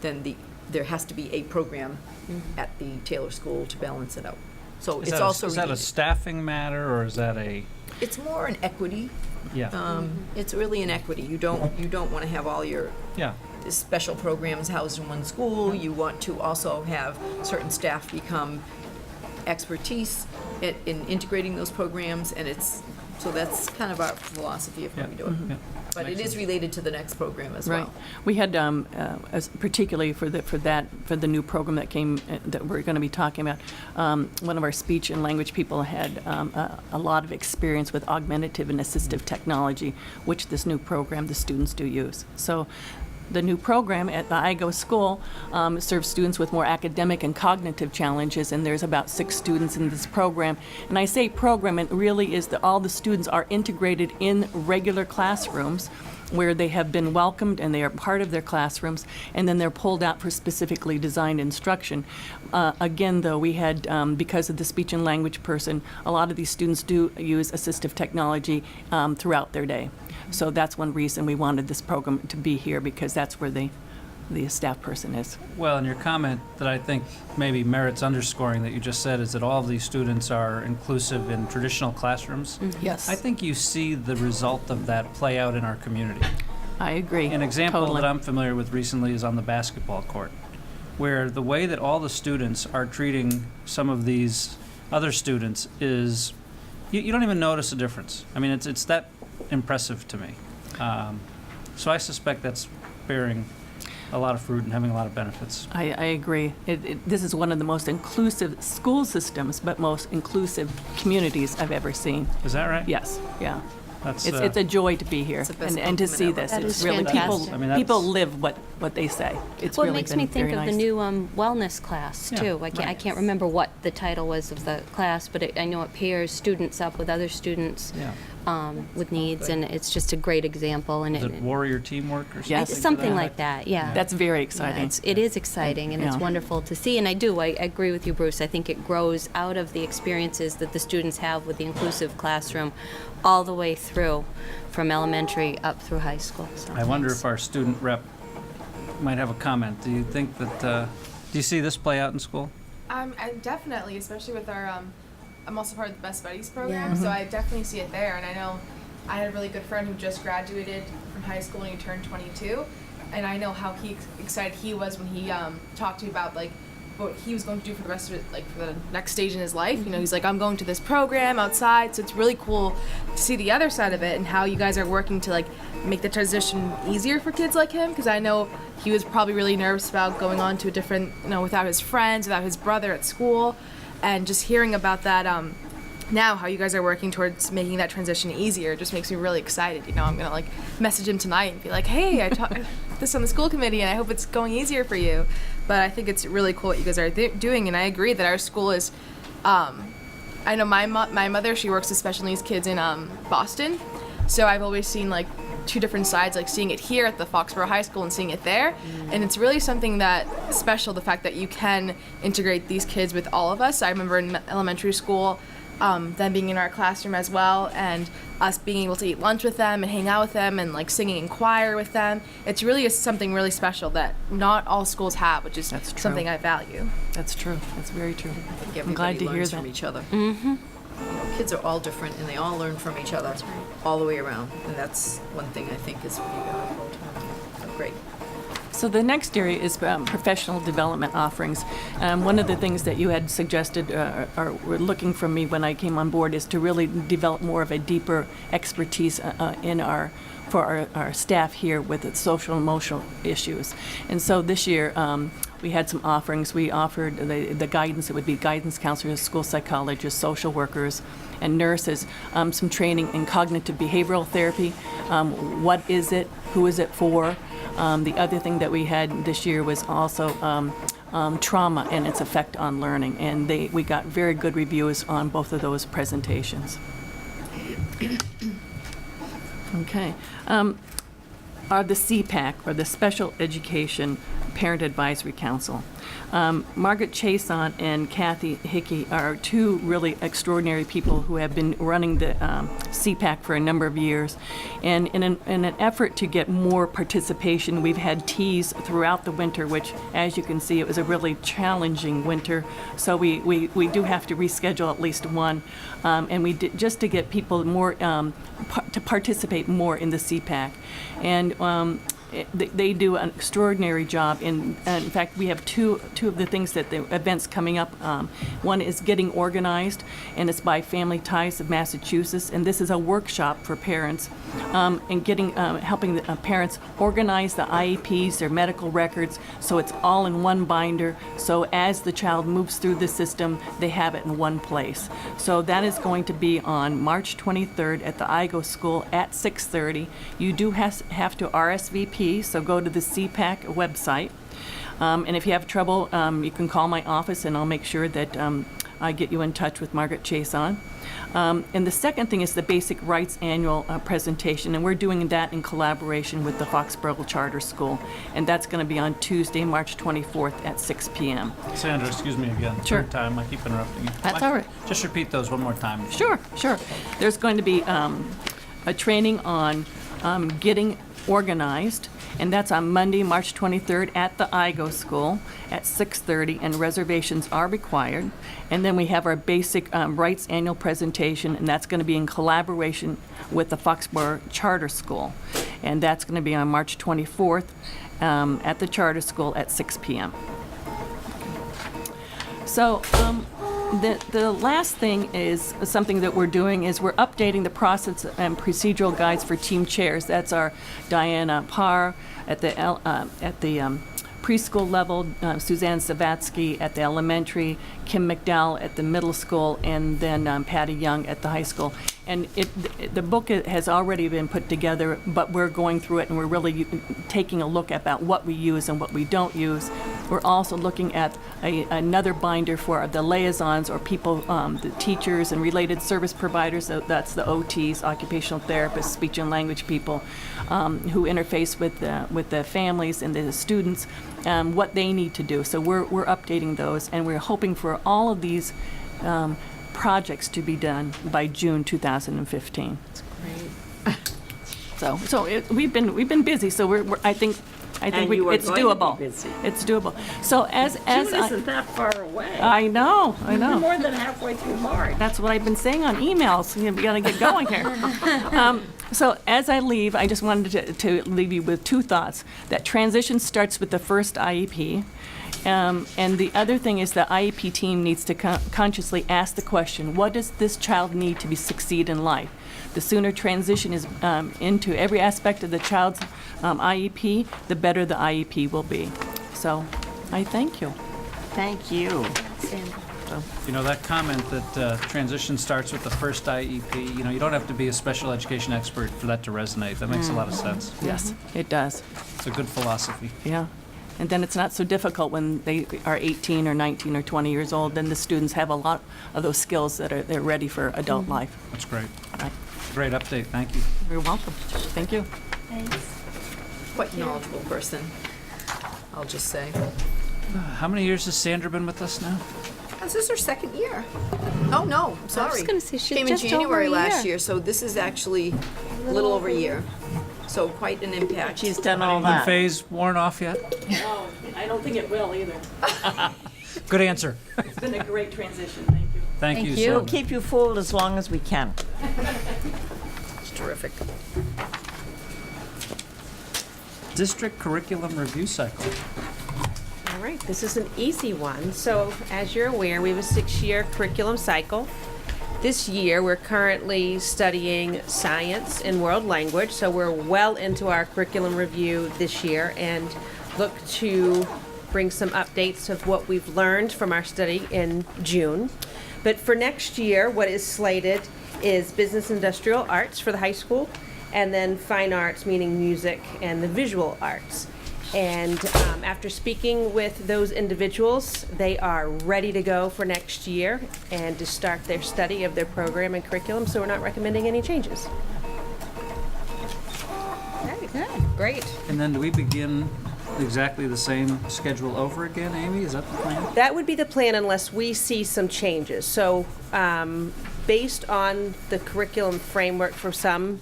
then there has to be a program at the Taylor School to balance it out. So it's also is that a staffing matter, or is that a? It's more an equity. Yeah. It's really an equity. You don't want to have all your Yeah. special programs housed in one school. You want to also have certain staff become expertise in integrating those programs, and so that's kind of our philosophy of how we do it. Yeah. But it is related to the next program as Right. well. We had, particularly for the new program that came, that we're going to be talking about, one of our speech and language people had a lot of experience with augmentative and assistive technology, which this new program the students do use. So the new program at the IGO school serves students with more academic and cognitive challenges, and there's about 6 students in this program. And I say program, it really is that all the students are integrated in regular classrooms where they have been welcomed and they are part of their classrooms, and then they're pulled out for specifically designed instruction. Again, though, we had, because of the speech and language person, a lot of these students do use assistive technology throughout their day. So that's one reason we wanted this program to be here, because that's where the staff person is. Well, and your comment that I think maybe merits underscoring that you just said is that all of these students are inclusive in traditional classrooms. Yes. I think you see the result of that play out in our community. I agree. An example Totally. that I'm familiar with recently is on the basketball court, where the way that all the students are treating some of these other students is, you don't even notice a difference. I mean, it's that impressive to me. So I suspect that's bearing a lot of fruit and having a lot of benefits. I agree. This is one of the most inclusive school systems, but most inclusive communities I've ever seen. Is that right? Yes, yeah. That's, It's a joy to be here It's the best and to see compliment this. ever. It's That is really, fantastic. I mean, that's- people live what they say. It's Well, it really makes been me think very of the nice. new wellness class, Yeah, too. I right. can't remember what the title was of the class, but I know it pairs students up with other students Yeah. with needs, and it's just a great example. And Is it warrior teamwork or something? Yes. it's something like that, yeah. That's very Yeah, exciting. it is exciting, and it's Yeah. wonderful to see. And I agree with you, Bruce. I think it grows out of the experiences that the students have with the inclusive classroom all the way through, from elementary up through high school. So I wonder thanks. if our student rep might have a comment. Do you think that, do you see this play out in school? I'm definitely, especially with our, I'm also part of the Best Buddies program, Yeah. so I definitely see it there. And I know I had a really good friend who just graduated from high school and he turned 22, and I know how excited he was when he talked to me about like what he was going to do for the rest of it, like for the next stage in his life. You know, he's like, I'm going to this program outside, so it's really cool to see the other side of it and how you guys are working to like make the transition easier for kids like him, because I know he was probably really nervous about going on to a different, you know, without his friends, without his brother at school, and just hearing about that now how you guys are working towards making that transition easier just makes me really excited. You know, I'm gonna like message him tonight and be like, hey, I taught this on the school committee and I hope it's going easier for you. But I think it's really cool what you guys are doing, and I agree that our school is I know my mother, she works with special needs kids in Boston, so I've always seen like two different sides, like seeing it here at the Foxborough High School and seeing it there. And it's really something that special, the fact that you can integrate these kids with all of us. I remember in elementary school, them being in our classroom as well, and us being able to eat lunch with them and hang out with them and like singing in choir with them. It's really something really special that not all schools have, which is That's true. something I value. That's true. That's very true. I think I'm glad everybody to hear learns that. from each other. Mm-hmm. You know, kids are all different, and they all learn from each other all the way around. And that's one thing I think is really valuable. So great. So the next area is professional development offerings. One of the things that you had suggested or were looking from me when I came on board is to really develop more of a deeper expertise for our staff here with the social and emotional issues. And so this year we had some offerings. We offered the guidance. It would be guidance counselors, school psychologists, social workers, and nurses, some training in cognitive behavioral therapy. What is it? Who is it for? The other thing that we had this year was also trauma and its effect on learning, and we got very good reviews on both of those presentations. Okay. The CPAC, or the Special Education Parent Advisory Council. Margaret Chason and Kathy Hickey are two really extraordinary people who have been running the CPAC for a number of years. And in an effort to get more participation, we've had teas throughout the winter, which, as you can see, it was a really challenging winter. So we do have to reschedule at least one. And we did, just to get people more to participate more in the CPAC. And they do an extraordinary job. In fact, we have two of the things that the events coming up. One is Getting Organized, and it's by Family Ties of Massachusetts. And this is a workshop for parents and helping the parents organize the IEPs, their medical records, so it's all in one binder. So as the child moves through the system, they have it in one place. So that is going to be on March 23rd at the IGO School at 6:30. You do have to RSVP, so go to the CPAC website. And if you have trouble, you can call my office and I'll make sure that I get you in touch with Margaret Chason. And the second thing is the Basic Rights Annual presentation, and we're doing that in collaboration with the Foxborough Charter School. And that's going to be on Tuesday, March 24th at 6 p.m. Sandra, excuse me again. Sure. Third time, I keep interrupting you. That's all right. Just repeat those one more time. Sure. There's going to be a training on getting organized, and that's on Monday, March 23rd at the IGO School at 6:30, and reservations are required. And then we have our Basic Rights Annual presentation, and that's going to be in collaboration with the Foxborough Charter School. And that's going to be on March 24th at the Charter School at 6 p.m. So The last thing is something that we're doing is we're updating the process and procedural guides for team chairs. That's our Diana Parr at the preschool level, Suzanne Savatsky at the elementary, Kim McDowell at the middle school, and then Patty Young at the high school. And the book has already been put together, but we're going through it and we're really taking a look about what we use and what we don't use. We're also looking at another binder for the liaisons or people, the teachers and related service providers. So that's the OTs, occupational therapists, speech and language people, who interface with the families and the students, what they need to do. So we're updating those, and we're hoping for all of these projects to be done by June 2015. That's great. So we've been busy. So I think And you are it's going to be doable. busy. It's doable. So as June isn't that far away. I know. We're more than halfway through March. That's what I've been saying on emails. We got to get going here. So as I leave, I just wanted to leave you with two thoughts. That transition starts with the first IEP. And the other thing is the IEP team needs to consciously ask the question, what does this child need to succeed in life? The sooner transition is into every aspect of the child's IEP, the better the IEP will be. So I thank you. Thank you. You know, that comment that transition starts with the first IEP, you don't have to be a special education expert for that to resonate. That makes a lot of sense. Yes, it does. It's a good philosophy. Yeah. And then it's not so difficult when they are 18 or 19 or 20 years old. Then the students have a lot of those skills that they're ready for adult life. That's great. Right. Great update. Thank you. You're welcome. Thank you. Quite knowledgeable person, I'll just say. How many years has Sandra been with us now? This is her second year. Oh, no, I'm sorry. I was gonna say, she's Came just in over January a last year. year, so this is actually a little over a year. So quite an impact. She's done all Honeymoon that. phase worn off yet? No, I don't think it will either. Good answer. It's been a great transition. Thank you. Thank you, you. Sandra. We'll keep you fooled as long as we can. It's terrific. District curriculum review cycle. All right, this is an easy one. So as you're aware, we have a 6-year curriculum cycle. This year, we're currently studying science and world language, so we're well into our curriculum review this year and look to bring some updates of what we've learned from our study in June. But for next year, what is slated is business industrial arts for the high school, and then fine arts, meaning music and the visual arts. And after speaking with those individuals, they are ready to go for next year and to start their study of their program and curriculum, so we're not recommending any changes. Very good. Great. And then do we begin exactly the same schedule over again, Amy? Is that the plan? That would be the plan unless we see some changes. So based on the curriculum framework for some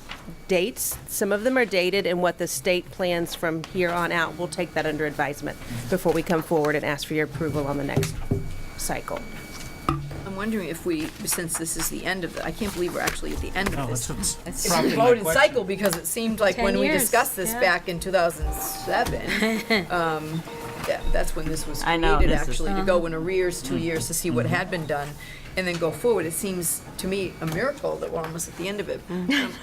dates, some of them are dated, and what the state plans from here on out, we'll take that under advisement before we come forward and ask for your approval on the next cycle. I'm wondering if we, since this is the end of I can't believe we're actually at the end of No, this. that's It's probably a my voted question. cycle because it seemed like 10 when we years, discussed this yeah. back in 2007, that's when this was I know, created this is- actually, to go in arrears 2 years to see what had been done and then go forward. It seems to me a miracle that we're almost at the end of it.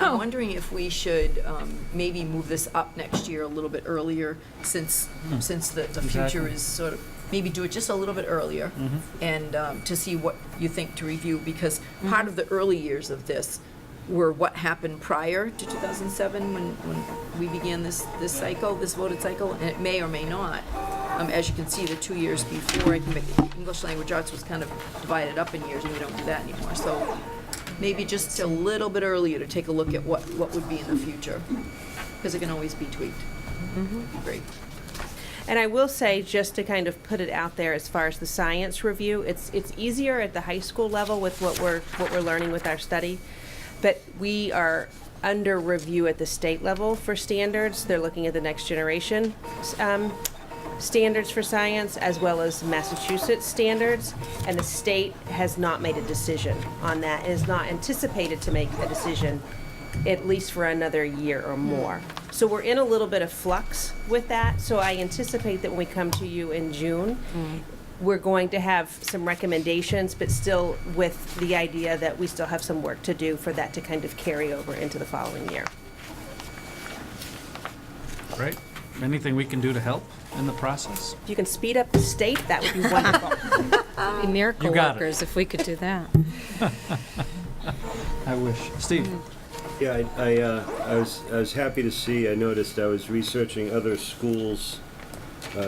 I'm wondering if we should maybe move this up next year a little bit earlier since the future Exactly. is sort of, maybe do it just a little bit earlier and to see what you think to review, because part of the early years of this were what happened prior to 2007 when we began this cycle, this voted cycle, and it may or may not. As you can see, the 2 years before, I think English language arts was kind of divided up in years, and we don't do that anymore. So maybe just a little bit earlier to take a look at what would be in the future, because it can always be tweaked. Great. And I will say, just to kind of put it out there as far as the science review, it's easier at the high school level with what we're learning with our study, but we are under review at the state level for standards. They're looking at the next generation standards for science, as well as Massachusetts standards, and the state has not made a decision on that and is not anticipated to make a decision at least for another year or more. So we're in a little bit of flux with that, so I anticipate that when we come to you in June, we're going to have some recommendations, but still with the idea that we still have some work to do for that to kind of carry over into the following year. Right? Anything we can do to help in the process? If you can speed up the state, that would be wonderful. Be miracle You got it. workers if we could do that. I wish. Steve? Yeah, I was happy to see, I noticed I was researching other schools,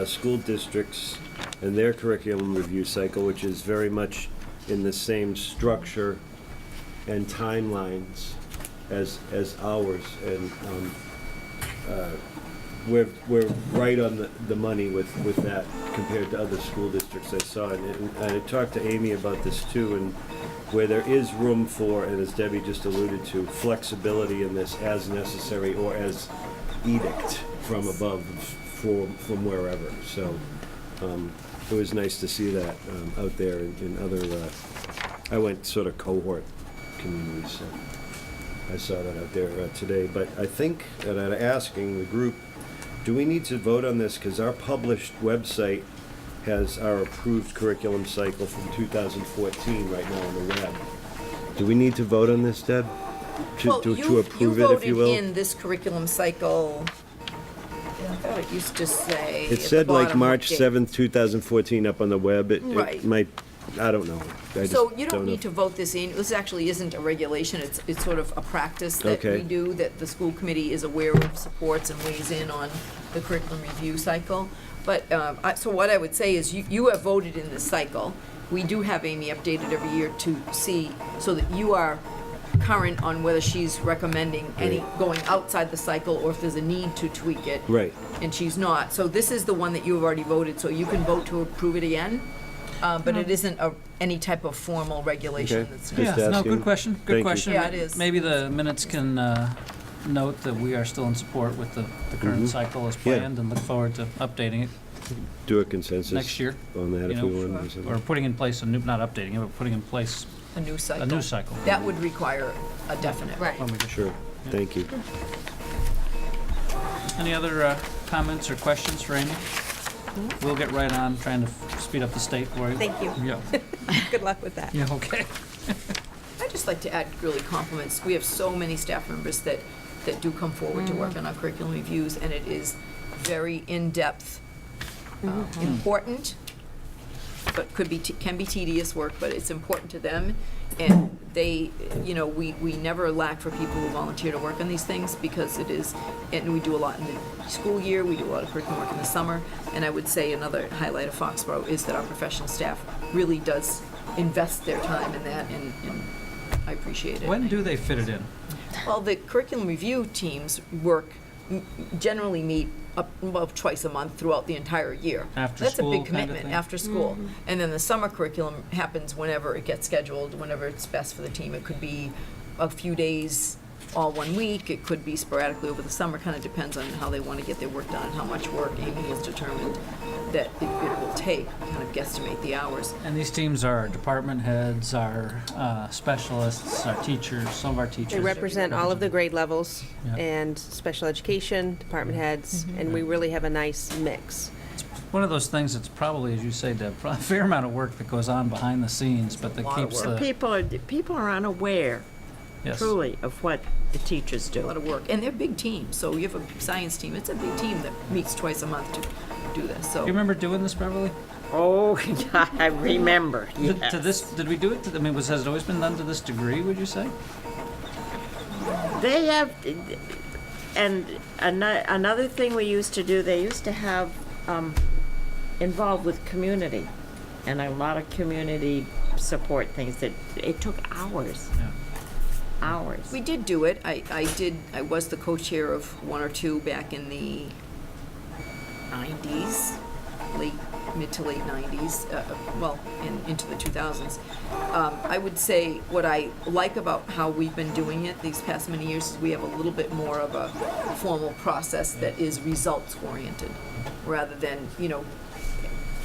school districts and their curriculum review cycle, which is very much in the same structure and timelines as ours. And we're right on the money with that compared to other school districts I saw. And I talked to Amy about this too, and where there is room for, and as Debbie just alluded to, flexibility in this as necessary or as edict from above, from wherever. So it was nice to see that out there in other, I went sort of cohort communities, so I saw that out there today. But I think that I'm asking the group, do we need to vote on this? Because our published website has our approved curriculum cycle from 2014 right now on the web. Do we need to vote on this, Deb? To approve it, if you will? You voted in this curriculum cycle, I thought it used to say. It said like March 7th, 2014 up on the web. Right. It might, I don't know. So you don't need to vote this in. This actually isn't a regulation. It's sort of a practice that we do, that the school committee is aware of, supports, and weighs in on the curriculum review cycle. But, so what I would say is you have voted in this cycle. We do have Amy updated every year to see, so that you are current on whether she's recommending any going outside the cycle or if there's a need to tweak it. Right. And she's not. So this is the one that you have already voted, so you can vote to approve it again. But it isn't any type of formal regulation. Okay. That's Just Yeah, no, asking. good question. Good Thank you. question. Yeah, it is. Maybe the minutes can note that we are still in support with the current cycle as Yeah. planned, and look forward to updating it Do a consensus next year. on that You if we know, want. or something. or putting in place a new, not updating it, but putting in place a new cycle. a new cycle. That would require a definite. Right. when we do. Sure, thank you. Any other comments or questions for Amy? We'll get right on trying to speed up the state for you. Thank you. Yeah. Good luck with that. Yeah, okay. I'd just like to add really compliments. We have so many staff members that do come forward to work on our curriculum reviews, and it is very in-depth, important, but can be tedious work, but it's important to them. And they, we never lack for people who volunteer to work on these things, because it is, and we do a lot in the school year, we do a lot of curriculum work in the summer. And I would say another highlight of Foxborough is that our professional staff really does invest their time in that, and I appreciate it. When do they fit it in? Well, the curriculum review teams generally meet about twice a month throughout the entire year. After That's school a big kind of commitment, thing? after school. And then the summer curriculum happens whenever it gets scheduled, whenever it's best for the team. It could be a few days all 1 week, it could be sporadically over the summer, kind of depends on how they want to get their work done, how much work Amy has determined that it will take, kind of guesstimate the hours. And these teams are department heads, our specialists, our teachers, some of our teachers. They represent all of the grade levels Yeah. and special education, department heads, and we really have a nice mix. One of those things that's probably, as you say, Deb, a fair amount of work that goes on behind the scenes, but that lot of keeps work. the, People are unaware, yes. truly, of what the teachers A do. lot of work, and they're big teams, so you have a science team, it's a big team that meets twice a month to do this, so. You remember doing this, Beverly? Oh, yeah, I remember, To this, did we do it? I mean, has it always been done to this degree, would you say? They have, and another thing we used to do, they used to have involved with community, and a lot of community support things that it took hours. Yeah. Hours. We did do it. I was the co-chair of one or two back in the 90s, mid to late 90s, into the 2000s. I would say what I like about how we've been doing it these past many years is we have a little bit more of a formal process that is results oriented, rather than,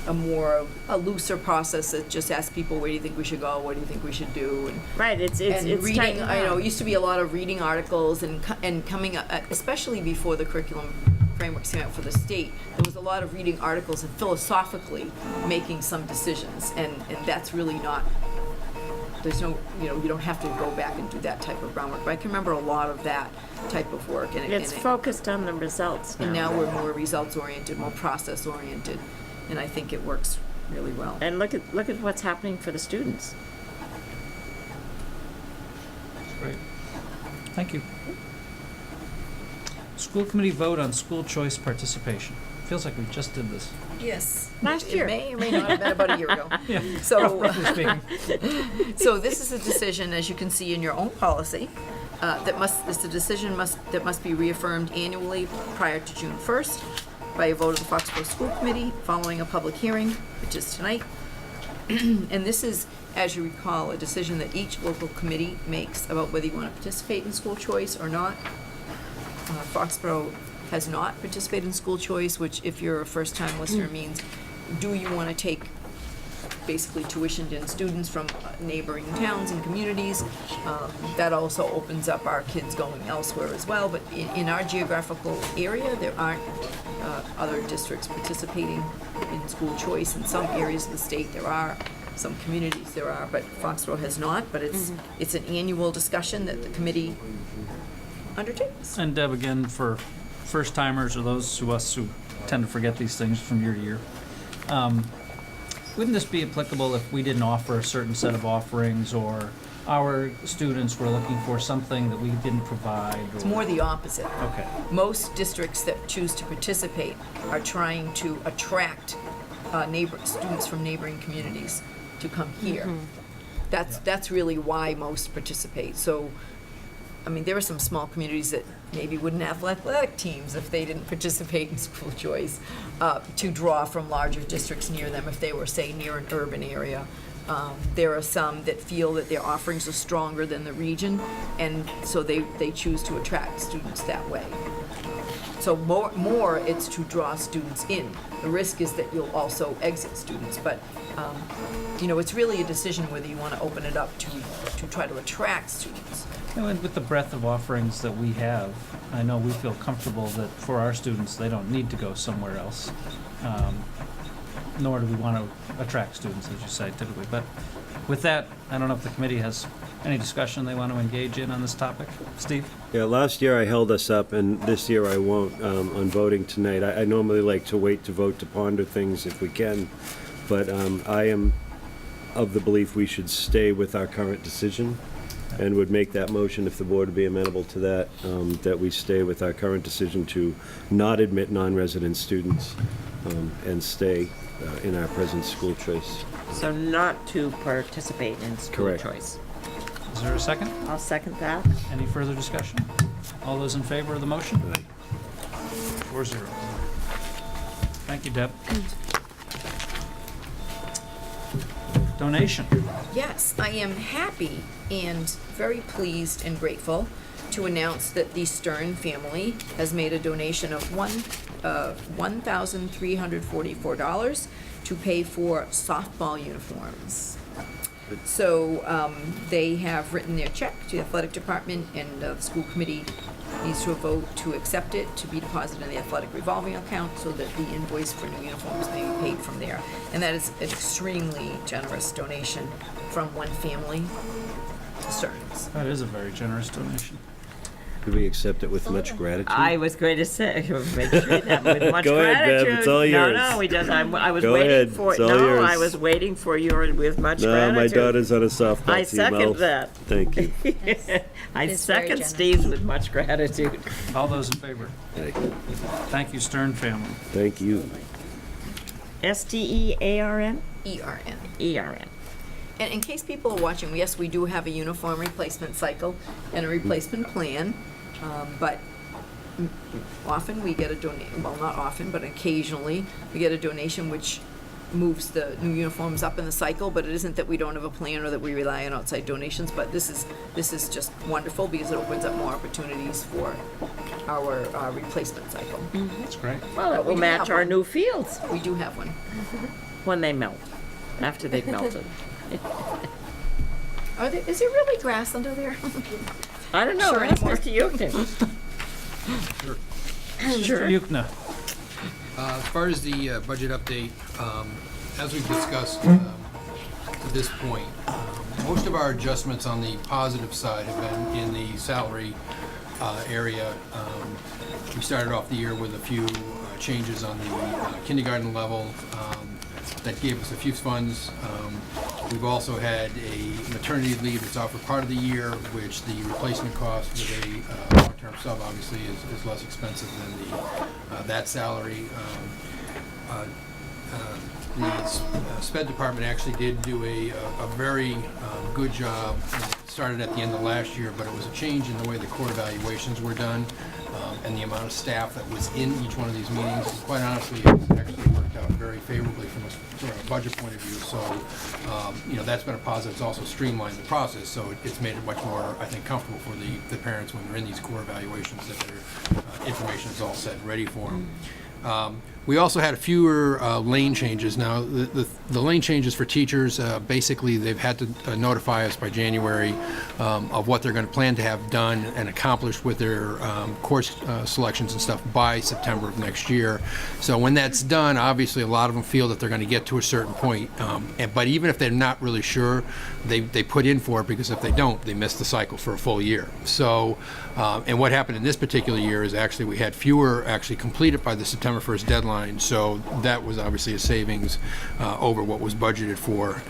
a looser process that just asks people, where do you think we should go, what do you think we should do, and Right, it's reading. tightened I know down. it used to be a lot of reading articles and coming up, especially before the curriculum frameworks came out for the state, there was a lot of reading articles and philosophically making some decisions, and that's really not, there's no, you don't have to go back and do that type of groundwork. But I can remember a lot of that type of work. And It's focused on the results now. And now we're more results-oriented, more process-oriented, and I think it works really well. And look at what's happening for the students. Great. Thank you. School committee vote on school choice participation. Feels like we just did this. Yes. Last year. It may or may not have been about a year ago. Yeah. So, Roughly speaking. so this is a decision, as you can see in your own policy, that must be reaffirmed annually prior to June 1st by a vote of the Foxborough School Committee following a public hearing, which is tonight. And this is, as you recall, a decision that each local committee makes about whether you want to participate in school choice or not. Foxborough has not participated in school choice, which, if you're a first-time listener, means do you want to take basically tuitioned-in students from neighboring towns and communities? That also opens up our kids going elsewhere as well. But in our geographical area, there aren't other districts participating in school choice. In some areas of the state, there are. Some communities there are, but Foxborough has not. But it's an annual discussion that the committee undertakes. And Deb, again, for first timers or those of us who tend to forget these things from year to year, wouldn't this be applicable if we didn't offer a certain set of offerings, or our students were looking for something that we didn't provide? It's more the opposite. Okay. Most districts that choose to participate are trying to attract students from neighboring communities to come here. That's really why most participate. So, I mean, there are some small communities that maybe wouldn't have athletic teams if they didn't participate in school choice, to draw from larger districts near them if they were, say, near an urban area. There are some that feel that their offerings are stronger than the region, and so they choose to attract students that way. So more it's to draw students in. The risk is that you'll also exit students, but it's really a decision whether you want to open it up to try to attract students. And with the breadth of offerings that we have, I know we feel comfortable that for our students, they don't need to go somewhere else. Nor do we want to attract students, as you say, typically. But with that, I don't know if the committee has any discussion they want to engage in on this topic. Steve? Yeah, last year I held us up, and this year I won't on voting tonight. I normally like to wait to vote to ponder things if we can, but I am of the belief we should stay with our current decision, and would make that motion if the board would be amenable to that, that we stay with our current decision to not admit non-resident students and stay in our present school choice. So not to participate in school Correct. choice. Is there a second? I'll second that. Any further discussion? All those in favor of the motion? 4-0. Thank you, Deb. Donation. Yes, I am happy and very pleased and grateful to announce that the Stern family has made a donation of $1,344 to pay for softball uniforms. So they have written their check to the athletic department, and the school committee needs to vote to accept it to be deposited in the athletic revolving account so that the invoice for new uniforms may be paid from there. And that is an extremely generous donation from one family to Stearns. That is a very generous donation. Could we accept it with much gratitude? I was going to say, make sure that with much Go ahead, gratitude. Bev, it's all yours. No, we just, I was Go waiting ahead, for it's all No, yours. I was waiting for you with much No, gratitude. my daughter's on a softball team. I second that. Thank you. I It is very second generous. Steve's with much gratitude. All those in favor? Thank you, Stern family. Thank you. STEARN? ERN. ERN. And in case people are watching, yes, we do have a uniform replacement cycle and a replacement plan, but often we get a donation, well, not often, but occasionally, we get a donation which moves the new uniforms up in the cycle, but it isn't that we don't have a plan or that we rely on outside donations, but this is just wonderful because it opens up more opportunities for our replacement cycle. That's great. Well, it will do match have our one. new fields We do have one. when they melt, after they've melted. Is there really grass under there? I don't know, Sure, ask anymore. Mr. Yukon. Mr. Yukna. As far as the budget update, as we've discussed to this point, most of our adjustments on the positive side have been in the salary area. We started off the year with a few changes on the kindergarten level that gave us a few funds. We've also had a maternity leave that's out for part of the year, which the replacement cost with a long-term sub obviously is less expensive than that salary. The SPED department actually did do a very good job. It started at the end of last year, but it was a change in the way the core evaluations were done and the amount of staff that was in each one of these meetings. Quite honestly, it's actually worked out very favorably from a budget point of view. So, that's been a positive. It's also streamlined the process, so it's made it much more, I think, comfortable for the parents when they're in these core evaluations that their information is all set and ready for them. We also had fewer lane changes. Now, the lane changes for teachers, basically they've had to notify us by January of what they're going to plan to have done and accomplished with their course selections and stuff by September of next year. So when that's done, obviously a lot of them feel that they're going to get to a certain point. But even if they're not really sure, they put in for it, because if they don't, they miss the cycle for a full year. So, and what happened in this particular year is actually we had fewer actually completed by the September 1st deadline. So that was obviously a savings over what was budgeted for.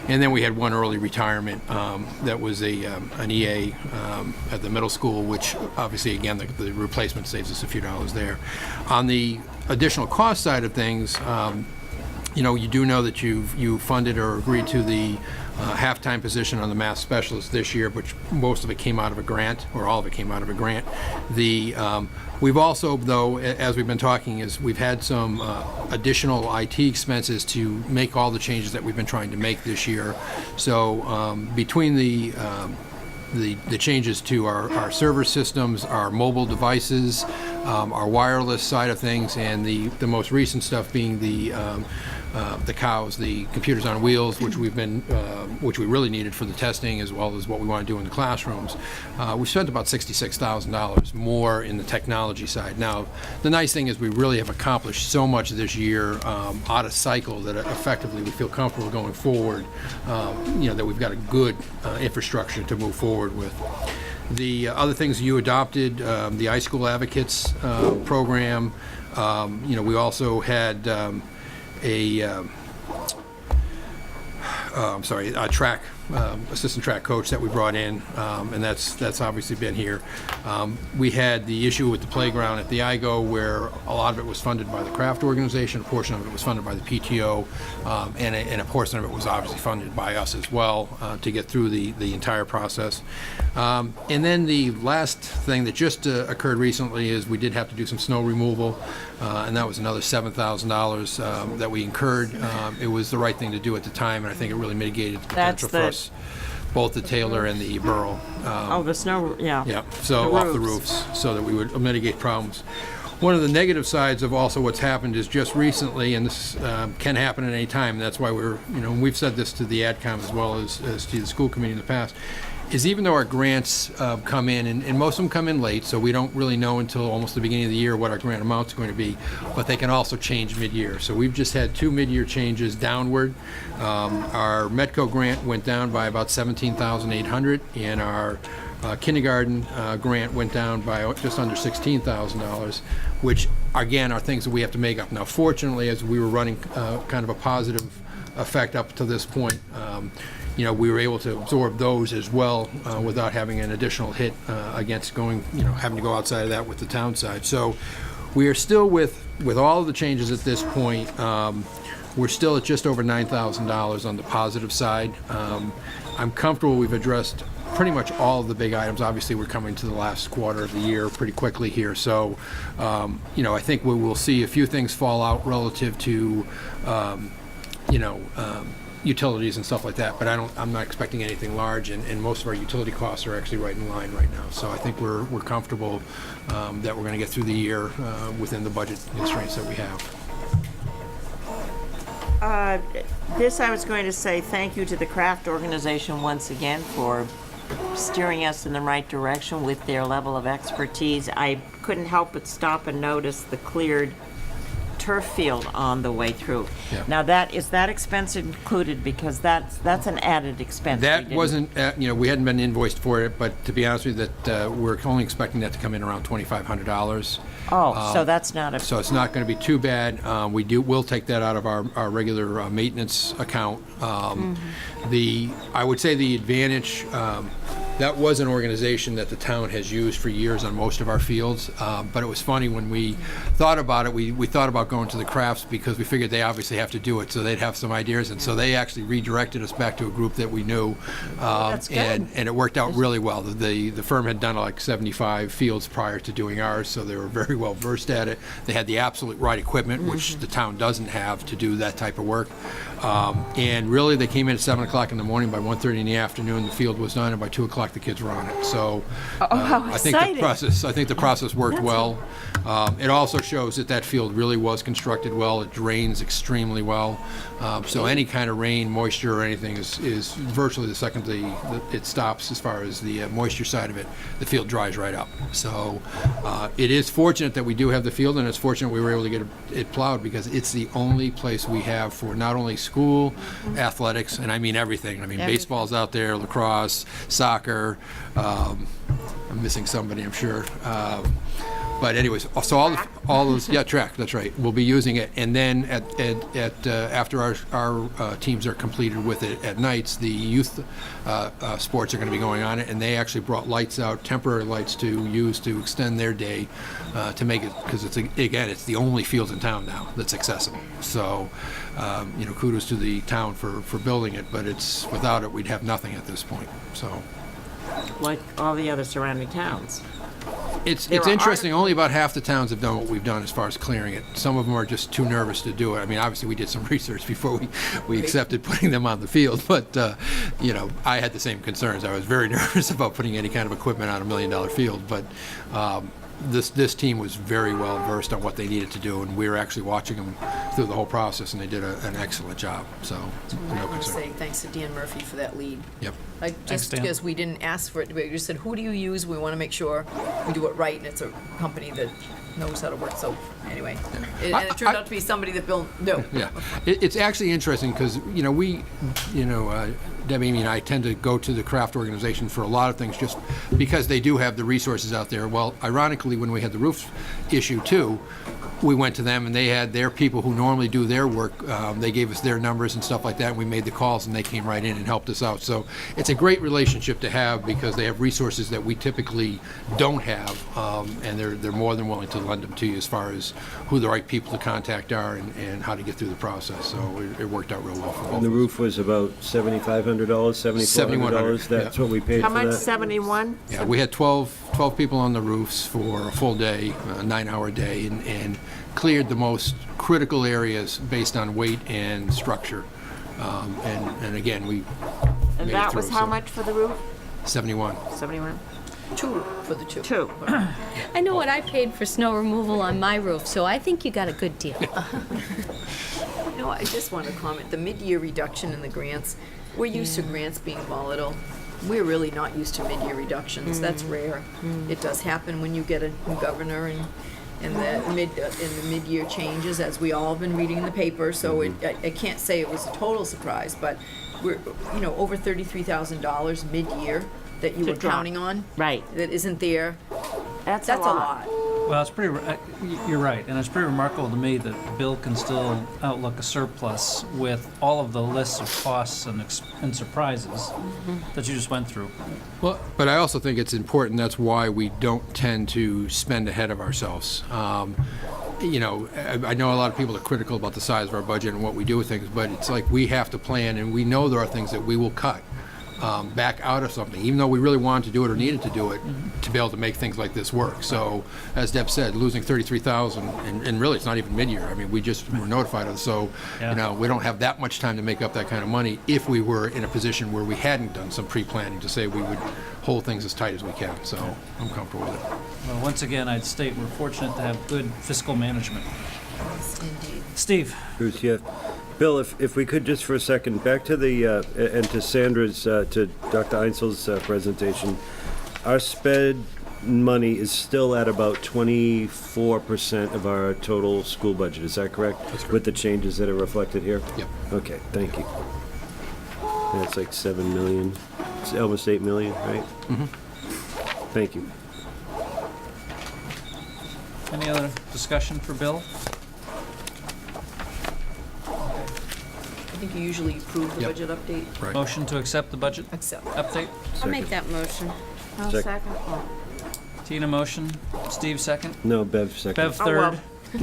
And then we had one early retirement that was an EA at the middle school, which obviously, again, the replacement saves us a few dollars there. On the additional cost side of things, you do know that you funded or agreed to the half-time position on the math specialist this year, which most of it came out of a grant, or all of it came out of a grant. We've also, though, as we've been talking, is we've had some additional IT expenses to make all the changes that we've been trying to make this year. So between the changes to our server systems, our mobile devices, our wireless side of things, and the most recent stuff being the cows, the computers on wheels, which we really needed for the testing, as well as what we want to do in the classrooms. We spent about $66,000 more in the technology side. Now, the nice thing is we really have accomplished so much this year out of cycle that effectively we feel comfortable going forward. That we've got a good infrastructure to move forward with. The other things you adopted, the iSchool Advocates program. We also had a track assistant track coach that we brought in, and that's obviously been here. We had the issue with the playground at the IGO, where a lot of it was funded by the craft organization, a portion of it was funded by the PTO, and a portion of it was obviously funded by us as well to get through the entire process. And then the last thing that just occurred recently is we did have to do some snow removal, and that was another $7,000 that we incurred. It was the right thing to do at the time, and I think it really mitigated the potential for us, both the Taylor and the Borough. The snow, yeah. Yeah, so off the roofs, so that we would mitigate problems. One of the negative sides of also what's happened is just recently, and this can happen at any time, that's why we've said this to the AdCom as well as to the school committee in the past, is even though our grants come in, and most of them come in late, so we don't really know until almost the beginning of the year what our grant amount's going to be, but they can also change mid-year. So we've just had 2 mid-year changes downward. Our Medco grant went down by about $17,800, and our kindergarten grant went down by just under $16,000, which again are things that we have to make up. Now, fortunately, as we were running kind of a positive effect up to this point, we were able to absorb those as well without having an additional hit against having to go outside of that with the town side. So we are still with all of the changes at this point, we're still at just over $9,000 on the positive side. I'm comfortable we've addressed pretty much all of the big items. Obviously, we're coming to the last quarter of the year pretty quickly here. So, I think we will see a few things fall out relative to, utilities and stuff like that, but I'm not expecting anything large, and most of our utility costs are actually right in line right now. So I think we're comfortable that we're going to get through the year within the budget constraints that we have. I was going to say thank you to the craft organization once again for steering us in the right direction with their level of expertise. I couldn't help but stop and notice the cleared turf field on the way through. Yeah. Now is that expense included? Because that's an added expense. we That didn't- wasn't, we hadn't been invoiced for it, but to be honest with you, that we're only expecting that to come in around $2,500. Oh, so that's not a. So it's not going to be too bad. We'll take that out of our regular maintenance account. I would say the advantage, that was an organization that the town has used for years on most of our fields, but it was funny when we thought about it, we thought about going to the Crafts because we figured they obviously have to do it, so they'd have some ideas, and so they actually redirected us back to a group that we knew. That's good. And it worked out really well. The firm had done like 75 fields prior to doing ours, so they were very well versed at it. They had the absolute right equipment, which the town doesn't have to do that type of work. And really, they came in at 7 o'clock in the morning. By 1:30 in the afternoon, the field was done, and by 2 o'clock, the kids were on it. So how I think the process worked well. It also shows that field really was constructed well. It drains extremely well. So any kind of rain, moisture, or anything is virtually the second it stops as far as the moisture side of it, the field dries right up. So it is fortunate that we do have the field, and it's fortunate we were able to get it plowed because it's the only place we have for not only school athletics, and I mean everything. I mean baseball's out there, lacrosse, soccer. I'm missing somebody, I'm sure. But anyways, so all those, track, that's right. We'll be using it, and then after our teams are completed with it at nights, the youth sports are going to be going on it, and they actually brought lights out, temporary lights to use to extend their day to make it, because it's the only field in town now that's accessible. So, kudos to the town for building it, but without it we'd have nothing at this point. So, like all the other surrounding towns. It's interesting. Only about half the towns have done what we've done as far as clearing it. Some of them are just too nervous to do it. I mean, obviously we did some research before we accepted putting them on the field, but I had the same concerns. I was very nervous about putting any kind of equipment on $1 million field, but this team was very well versed on what they needed to do, and we were actually watching them through the whole process, and they did an excellent job. So I no want to concern. say thanks to Dan Murphy for that lead. Yep. Just Dan. because we didn't ask for it, we just said, who do you use? We want to make sure we do it right, and it's a company that knows how to work. So anyway, and it turned out to be somebody that Bill knew. Yeah, it's actually interesting because Debbie and I tend to go to the craft organization for a lot of things just because they do have the resources out there. Well, ironically, when we had the roof issue too, we went to them and they had their people who normally do their work. They gave us their numbers and stuff like that, and we made the calls and they came right in and helped us out. So it's a great relationship to have because they have resources that we typically don't have, and they're more than willing to lend them to you as far as who the right people to contact are and how to get through the process. So it worked out real well for both. And the roof was about $7,500, $7,400. That's what we paid How for much? that. 71? Yeah, we had 12 people on the roofs for a full day, a 9-hour day, and cleared the most critical areas based on weight and structure. And again, we And made that it was through, how so much for the roof? 71. 71? 2 for the 2. 2. I know what I paid for snow removal on my roof, so I think you got a good deal. No, I just want to comment, the mid-year reduction in the grants, we're used to grants being volatile. We're really not used to mid-year reductions. That's rare. It does happen when you get a new governor and the mid-year changes, as we all have been reading in the paper. So I can't say it was a total surprise, but we're over $33,000 mid-year that you were drop. counting on. Right. That isn't there. That's a lot. Well, it's pretty. You're right, and it's pretty remarkable to me that Bill can still outlook a surplus with all of the lists of costs and surprises that you just went through. Well, but I also think it's important. That's why we don't tend to spend ahead of ourselves. I know a lot of people are critical about the size of our budget and what we do with things, but it's like we have to plan, and we know there are things that we will cut back out of something, even though we really wanted to do it or needed to do it to be able to make things like this work. So, as Deb said, losing $33,000, and really it's not even mid-year. I mean, we just were notified of it. So, we don't have that much time to make up that kind of money if we were in a position where we hadn't done some pre-planning to say we would hold things as tight as we can. So, I'm comfortable with it. Well, once again, I'd state we're fortunate to have good fiscal management. Yes, indeed. Steve? Bruce, yeah. Bill, if we could just for a second, back to the, and to Sandra's, to Dr. Einzel's presentation. Our sped money is still at about 24% of our total school budget, is that correct? That's correct. With the changes that are reflected here? Yep. Okay, thank you. That's like 7 million, it's almost 8 million, right? Mm-hmm. Thank you. Any other discussion for Bill? I think you usually approve the Yep. budget update. Right. Motion to accept the budget Accept. update? I'll make that motion. I'll Sec- second. Oh. Tina motion, Steve second, No, Bev second. Bev Oh, third. well.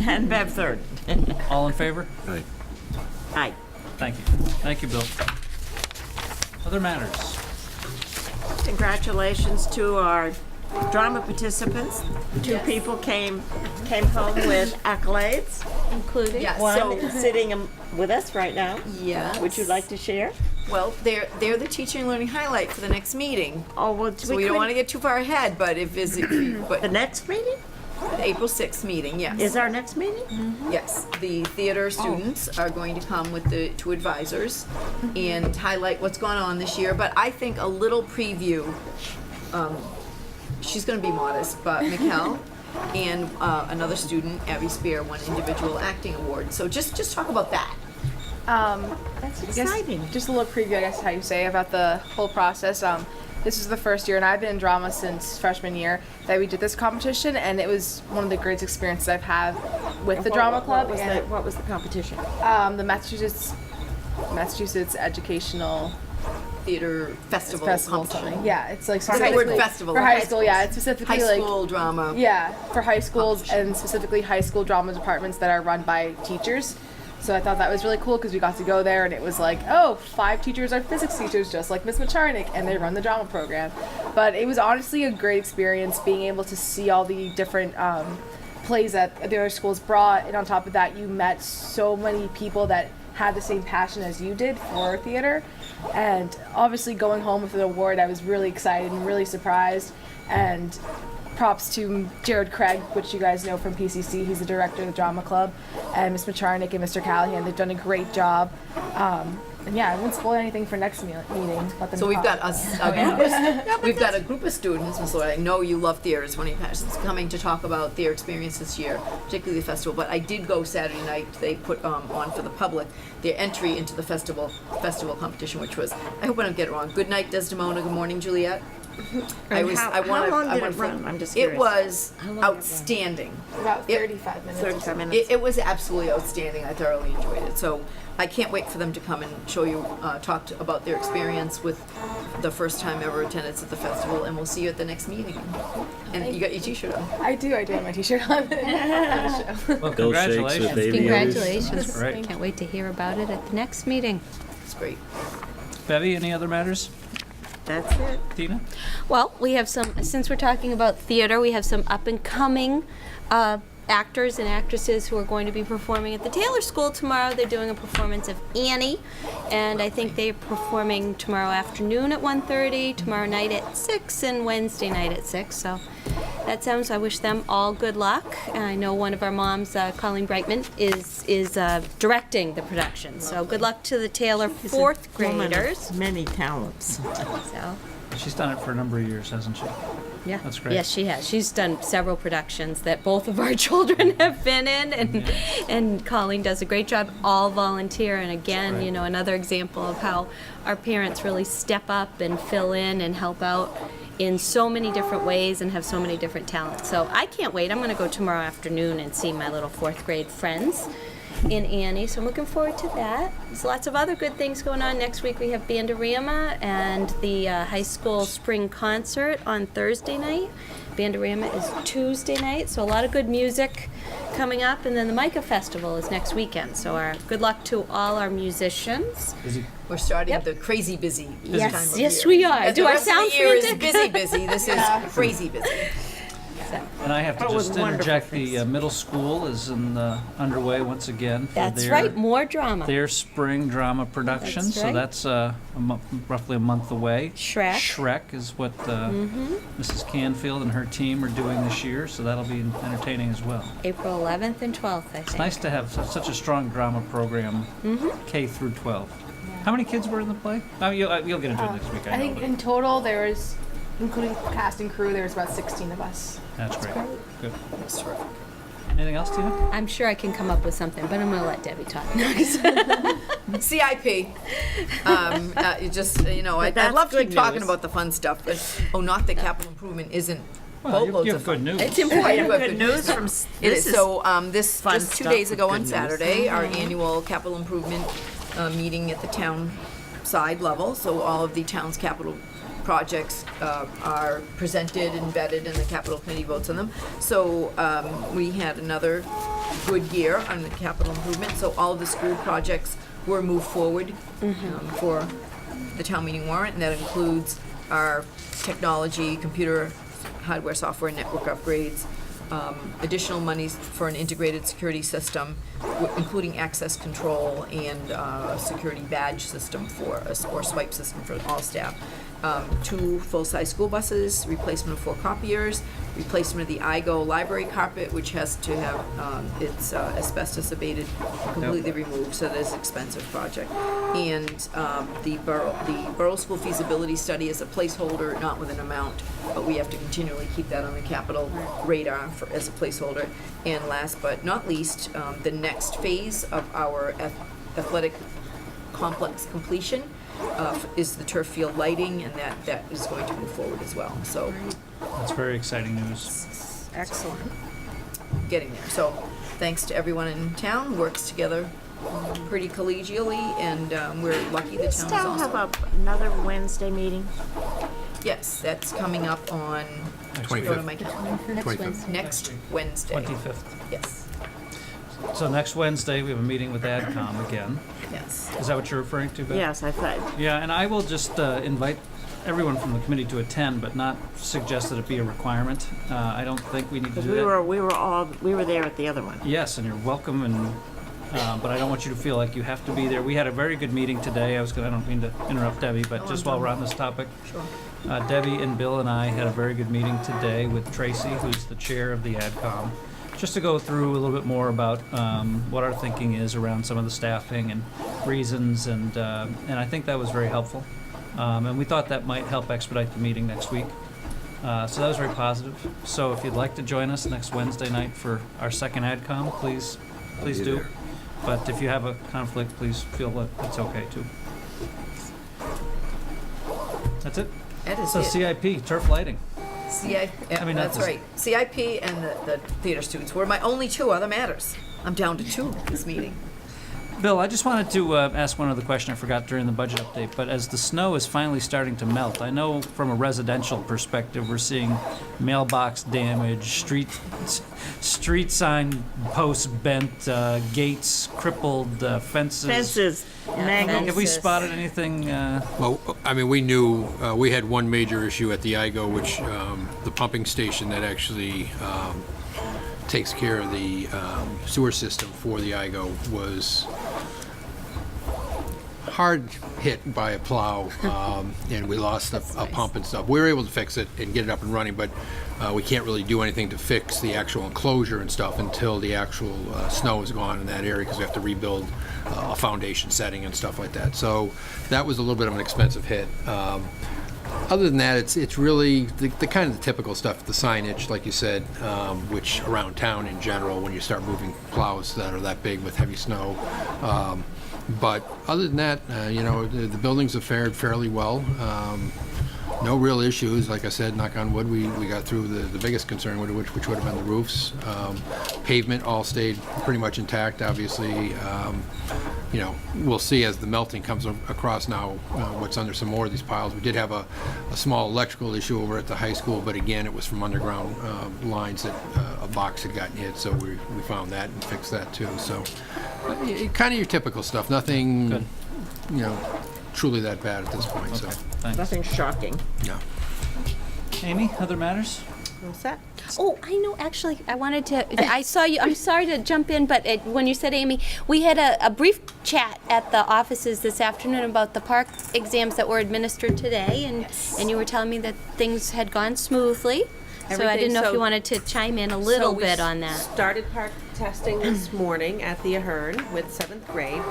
And Bev third. All in favor? Aye. Aye. Thank you. Thank you, Bill. Other matters? Congratulations to our drama participants. Two people came home with accolades. Including? Yes, One so, is sitting with us right now. yes. Would you like to share? Well, they're the teaching and learning highlight for the next meeting. Oh, well, So we don't want to get too far ahead, but The but next meeting? the April 6th meeting, yes. Is our next meeting? Yes, the theater students are going to come with the two advisors and highlight what's gone on this year, but I think a little preview, she's gonna be modest, but Mikkel and another student, Abby Spear, won individual acting award. So just talk about that. That's I guess exciting. just a little preview, I guess, how you say about the whole process. This is the first year, and I've been in drama since freshman year, that we did this competition, and it was one of the greatest experiences I've had with the drama club. What was the competition? The Massachusetts Educational Theater festival Festival competition. something. Yeah, it's like Say the word festival. for or high school. Yeah, it's High specifically like school drama. yeah for high schools and specifically high school drama departments that are run by teachers. So I thought that was really cool because we got to go there and it was like, oh, 5 teachers are physics teachers just like Miss Macharnik and they run the drama program. But it was honestly a great experience being able to see all the different plays that the other schools brought, and on top of that you met so many people that had the same passion as you did for theater. And obviously going home with an award, I was really excited and really surprised. And props to Jared Craig, which you guys know from PCC. He's the director of the drama club, and Miss Macharnik and Mr. Callahan. They've done a great job. And yeah, I won't spoil anything for next meeting. Let them So we've talk. got a group of students, Ms. Lloyd, I know you love theater, it's one of your passions, coming to talk about their experience this year, particularly the festival. But I did go Saturday night. They put on for the public their entry into the festival competition, which was, I hope I don't get it wrong, Good Night Desdemona, Good Morning Juliet. How long did it run? I'm just It curious. was How long did it run? outstanding. About 35 minutes. 35 minutes. It was absolutely outstanding. I thoroughly enjoyed it. So I can't wait for them to come and show you, talk about their experience with the first time ever attendance at the festival, and we'll see you at the next meeting. And you got your t-shirt on. I do have my t-shirt on. Well, Bill Shakes with congratulations. baby Congratulations. Right. Can't wait to hear about it at the next meeting. It's great. Bevy, any other matters? That's it. Tina? Well, we have some, since we're talking about theater, we have some up and coming actors and actresses who are going to be performing at the Taylor School tomorrow. They're doing a performance of Annie, and I think they're performing tomorrow afternoon at 1:30, tomorrow night at 6, and Wednesday night at 6. So that sounds, I wish them all good luck. And I know one of our moms, Colleen Brightman, is directing the production. So good luck to the Taylor fourth Woman of graders. many talents. So. She's done it for a number of years, hasn't she? Yeah. That's great. Yes, she has. She's done several productions that both of our children have been in, and Colleen does a great job, all volunteer. And again, right. you know, another example of how our parents really step up and fill in and help out in so many different ways and have so many different talents. So I can't wait. I'm going to go tomorrow afternoon and see my little 4th grade friends in Annie, so I'm looking forward to that. There's lots of other good things going on. Next week we have Bandorama and the high school spring concert on Thursday night. Bandorama is Tuesday night, so a lot of good music coming up. And then the Micah Festival is next weekend, so our good luck to all our musicians. We're starting Yep. the crazy busy time Yes, of yes year. we are. As Do the I rest of sound the year is frantic? busy. This is crazy busy. So, And I have to But with just wonderful interject, things. the middle school is underway once again for That's their, right, more drama. their spring drama production. That's So right. that's roughly a month away. Shrek. Shrek is what Mrs. Canfield and her team are doing this year, so that'll be entertaining as well. April 11th and 12th, I think. It's nice to have such a strong drama program, K through 12. How many kids were in the play? Oh, you'll get into it next week, I I know. think but in total there was, including cast and crew, there was about 16 of us. that's great. Good. Anything else, Tina? I'm sure I can come up with something, but I'm going to let Debbie talk next. CIP. I that's love to keep good talking news. about the fun stuff, but, not that capital improvement isn't Well, boatloads you of have fun. good news. It's important. But Good news from, It this is. is So, this, fun just 2 stuff days ago with on good news. Saturday, our annual capital improvement meeting at the town side level. So all of the town's capital projects are presented and vetted, and the capital committee votes on them. So we had another good year on the capital improvement. So all of the school projects were moved forward for the town meeting warrant, and that includes our technology, computer, hardware, software, network upgrades, additional monies for an integrated security system, including access control and security badge system for us, or swipe system for all staff. 2 full-size school buses, replacement of 4 copiers, replacement of the IGO library carpet, which has to have its asbestos abated, completely removed, so that is an expensive project. And the borough school feasibility study is a placeholder, not with an amount, but we have to continually keep that on the capital radar as a placeholder. And last but not least, the next phase of our athletic complex completion is the turf field lighting, and that is going to move forward as well. So That's very exciting news. Excellent. getting there. So thanks to everyone in town, works together pretty collegially, and we're lucky the town is still have also. another Wednesday meeting. Yes, that's coming up on, go to my calendar, Next Wednesday. next Wednesday. 25th. Yes, So next Wednesday, we have a meeting with AdCom again. yes. Is that what you're referring to, Beth? Yes, I thought, Yeah, and I will just invite everyone from the committee to attend, but not suggest that it be a requirement. I don't think we need to because do that. we were there at the other one. Yes, and you're welcome, and but I don't want you to feel like you have to be there. We had a very good meeting today. I don't mean to interrupt Debbie, but just while we're on this topic, Sure. Debbie and Bill and I had a very good meeting today with Tracy, who's the chair of the AdCom, just to go through a little bit more about what our thinking is around some of the staffing and reasons, and I think that was very helpful. And we thought that might help expedite the meeting next week. So that was very positive. So if you'd like to join us next Wednesday night for our second AdCom, please be do. there. But if you have a conflict, please feel that it's okay too. That's it. That is So it. CIP, turf lighting. CIP, I mean, that's that's- right. CIP and the theater students were my only 2 other matters. I'm down to 2 this meeting. Bill, I just wanted to ask one other question I forgot during the budget update, but as the snow is finally starting to melt, I know from a residential perspective, we're seeing mailbox damage, street sign posts bent, gates crippled, fences. Magnets. Have we spotted anything? Well, I mean, we knew, we had one major issue at the IGO, which the pumping station that actually takes care of the sewer system for the IGO was hard hit by a plow, and we lost a pump and stuff. We were able to fix it and get it up and running, but we can't really do anything to fix the actual enclosure and stuff until the actual snow is gone in that area, because we have to rebuild a foundation setting and stuff like that. So that was a little bit of an expensive hit. Other than that, it's really the kind of the typical stuff, the signage, like you said, which around town in general, when you start moving plows that are that big with heavy snow. But other than that, the buildings have fared fairly well. No real issues. Like I said, knock on wood, we got through the biggest concern, which would have been the roofs. Pavement all stayed pretty much intact, obviously. We'll see as the melting comes across now what's under some more of these piles. We did have a small electrical issue over at the high school, but again, it was from underground lines that a box had gotten hit, so we found that and fixed that too. So kind of your typical stuff. Nothing, Good. truly that bad at this point. So Thanks. Nothing shocking. no. Amy, other matters? All set? Oh, I know, actually, I wanted to, I saw you, I'm sorry to jump in, but when you said Amy, we had a brief chat at the offices this afternoon about the park exams that were administered today, and you were telling me that things had gone smoothly. So I didn't know if you wanted to chime in a little bit on that. Started park testing this morning at the Ahern with 7th grade,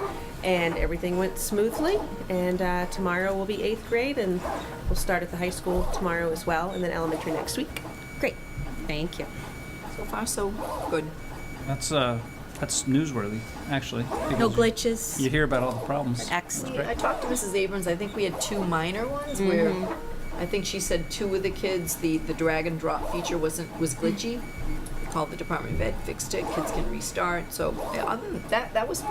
and everything went smoothly. And tomorrow will be 8th grade, and we'll start at the high school tomorrow as well, and then elementary next week. Great, thank you. So far, so good. That's newsworthy, actually. No because glitches. You hear about all the problems. Excellent. I talked to Mrs. Abrams. I think we had 2 minor ones where I think she said 2 of the kids, the drag and drop feature was glitchy. They called the Department of Ed, fixed it. Kids can restart. So other than that, that was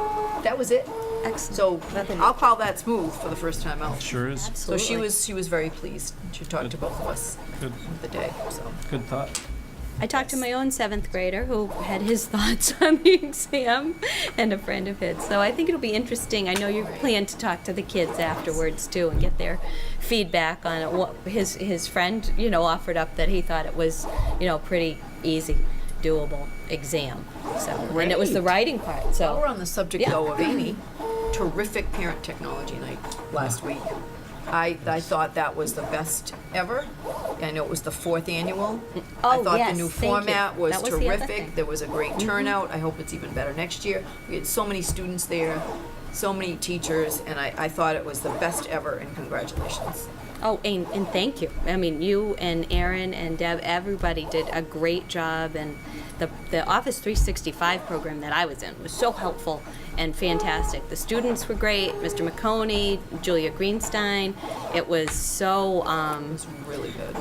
it. Excellent. So I'll call that smooth for the first time out. Sure is. So she was very pleased. She talked to both of us Good. the day. So Good thought. I talked to my own 7th grader who had his thoughts on the exam, and a friend of his. So I think it'll be interesting. I know you plan to talk to the kids afterwards too and get their feedback on it. What his friend, offered up that he thought it was, pretty easy, doable exam. So and it was the writing part. while So we're on the subject though of Amy, terrific parent technology night last week. I thought that was the best ever. I know it was the 4th annual. I Oh, thought yes, the new thank you. format was That was the other terrific. thing. There was a great turnout. I hope it's even better next year. We had so many students there, so many teachers, and I thought it was the best ever, and congratulations. Oh, and thank you. I mean, you and Aaron and Deb, everybody did a great job, and the Office 365 program that I was in was so helpful and fantastic. The students were great. Mr. McConey, Julia Greenstein. It was so It was really good.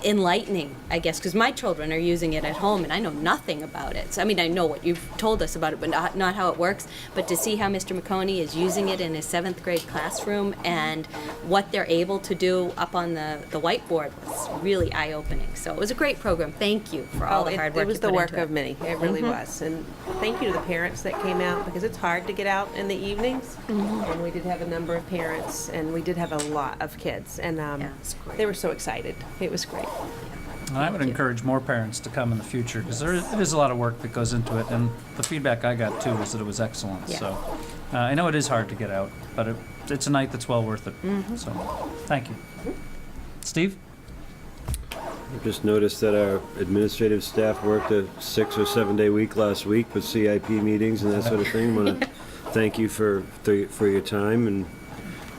enlightening, I guess, because my children are using it at home, and I know nothing about it. So, I mean, I know what you've told us about it, but not how it works. But to see how Mr. McConey is using it in his 7th grade classroom and what they're able to do up on the whiteboard was really eye-opening. So it was a great program. Thank you for all the hard work It was you the put work into of many. It really was. And thank you to the parents that came out, because it's hard to get out in the evenings. And we did have a number of parents, and we did have a lot of kids. And they were so excited. It was great. And I would encourage more parents to come in the future because it is a lot of work that goes into it. And the feedback I got too was that it was excellent. Yeah. So I know it is hard to get out, but it's a night that's well worth it. So thank you. Steve? I just noticed that our administrative staff worked a 6 or 7 day week last week with CIP meetings and that sort of thing. I want to thank you for your time and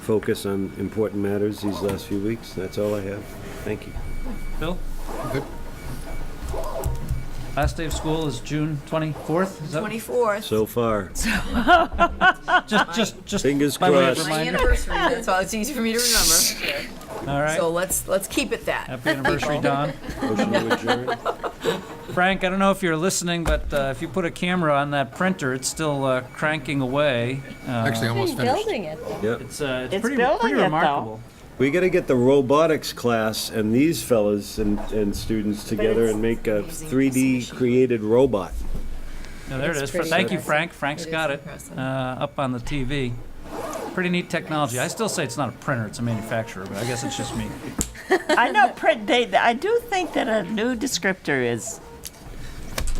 focus on important matters these last few weeks. That's all I have. Thank you. Bill? Good. Last day of school is June 24th? Is that 24th. So far. just Fingers by way of crossed. My reminder? anniversary. That's all. It's easy for me to remember. All right. So let's keep it that. Happy anniversary, Don. Motion to adjourn. Frank, I don't know if you're listening, but if you put a camera on that printer, it's still cranking away. Actually, almost finished. building it. Yep. It's It's pretty building it, though. remarkable. We got to get the robotics class and these fellas and students together and make a 3D created robot. Yeah, there it is. pretty Thank you, impressive. Frank. Frank's It is got it impressive. up on the TV. Pretty neat technology. I still say it's not a printer; it's a manufacturer, but I guess it's just me. I know I do think that a new descriptor is.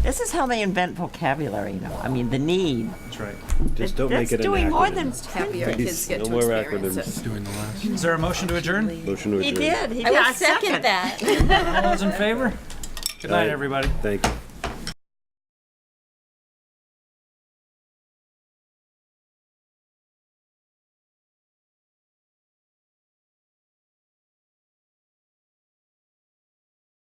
This is how they invent vocabulary, I mean, the need. That's right. Just don't make That's it an doing more acronym. than Happy our kids get No to more experience acronyms. it. Doing the last. Is there a motion to adjourn? Motion to He adjourn. did. I will second that. All those in favor? Good night, Aye. everybody. Thank you.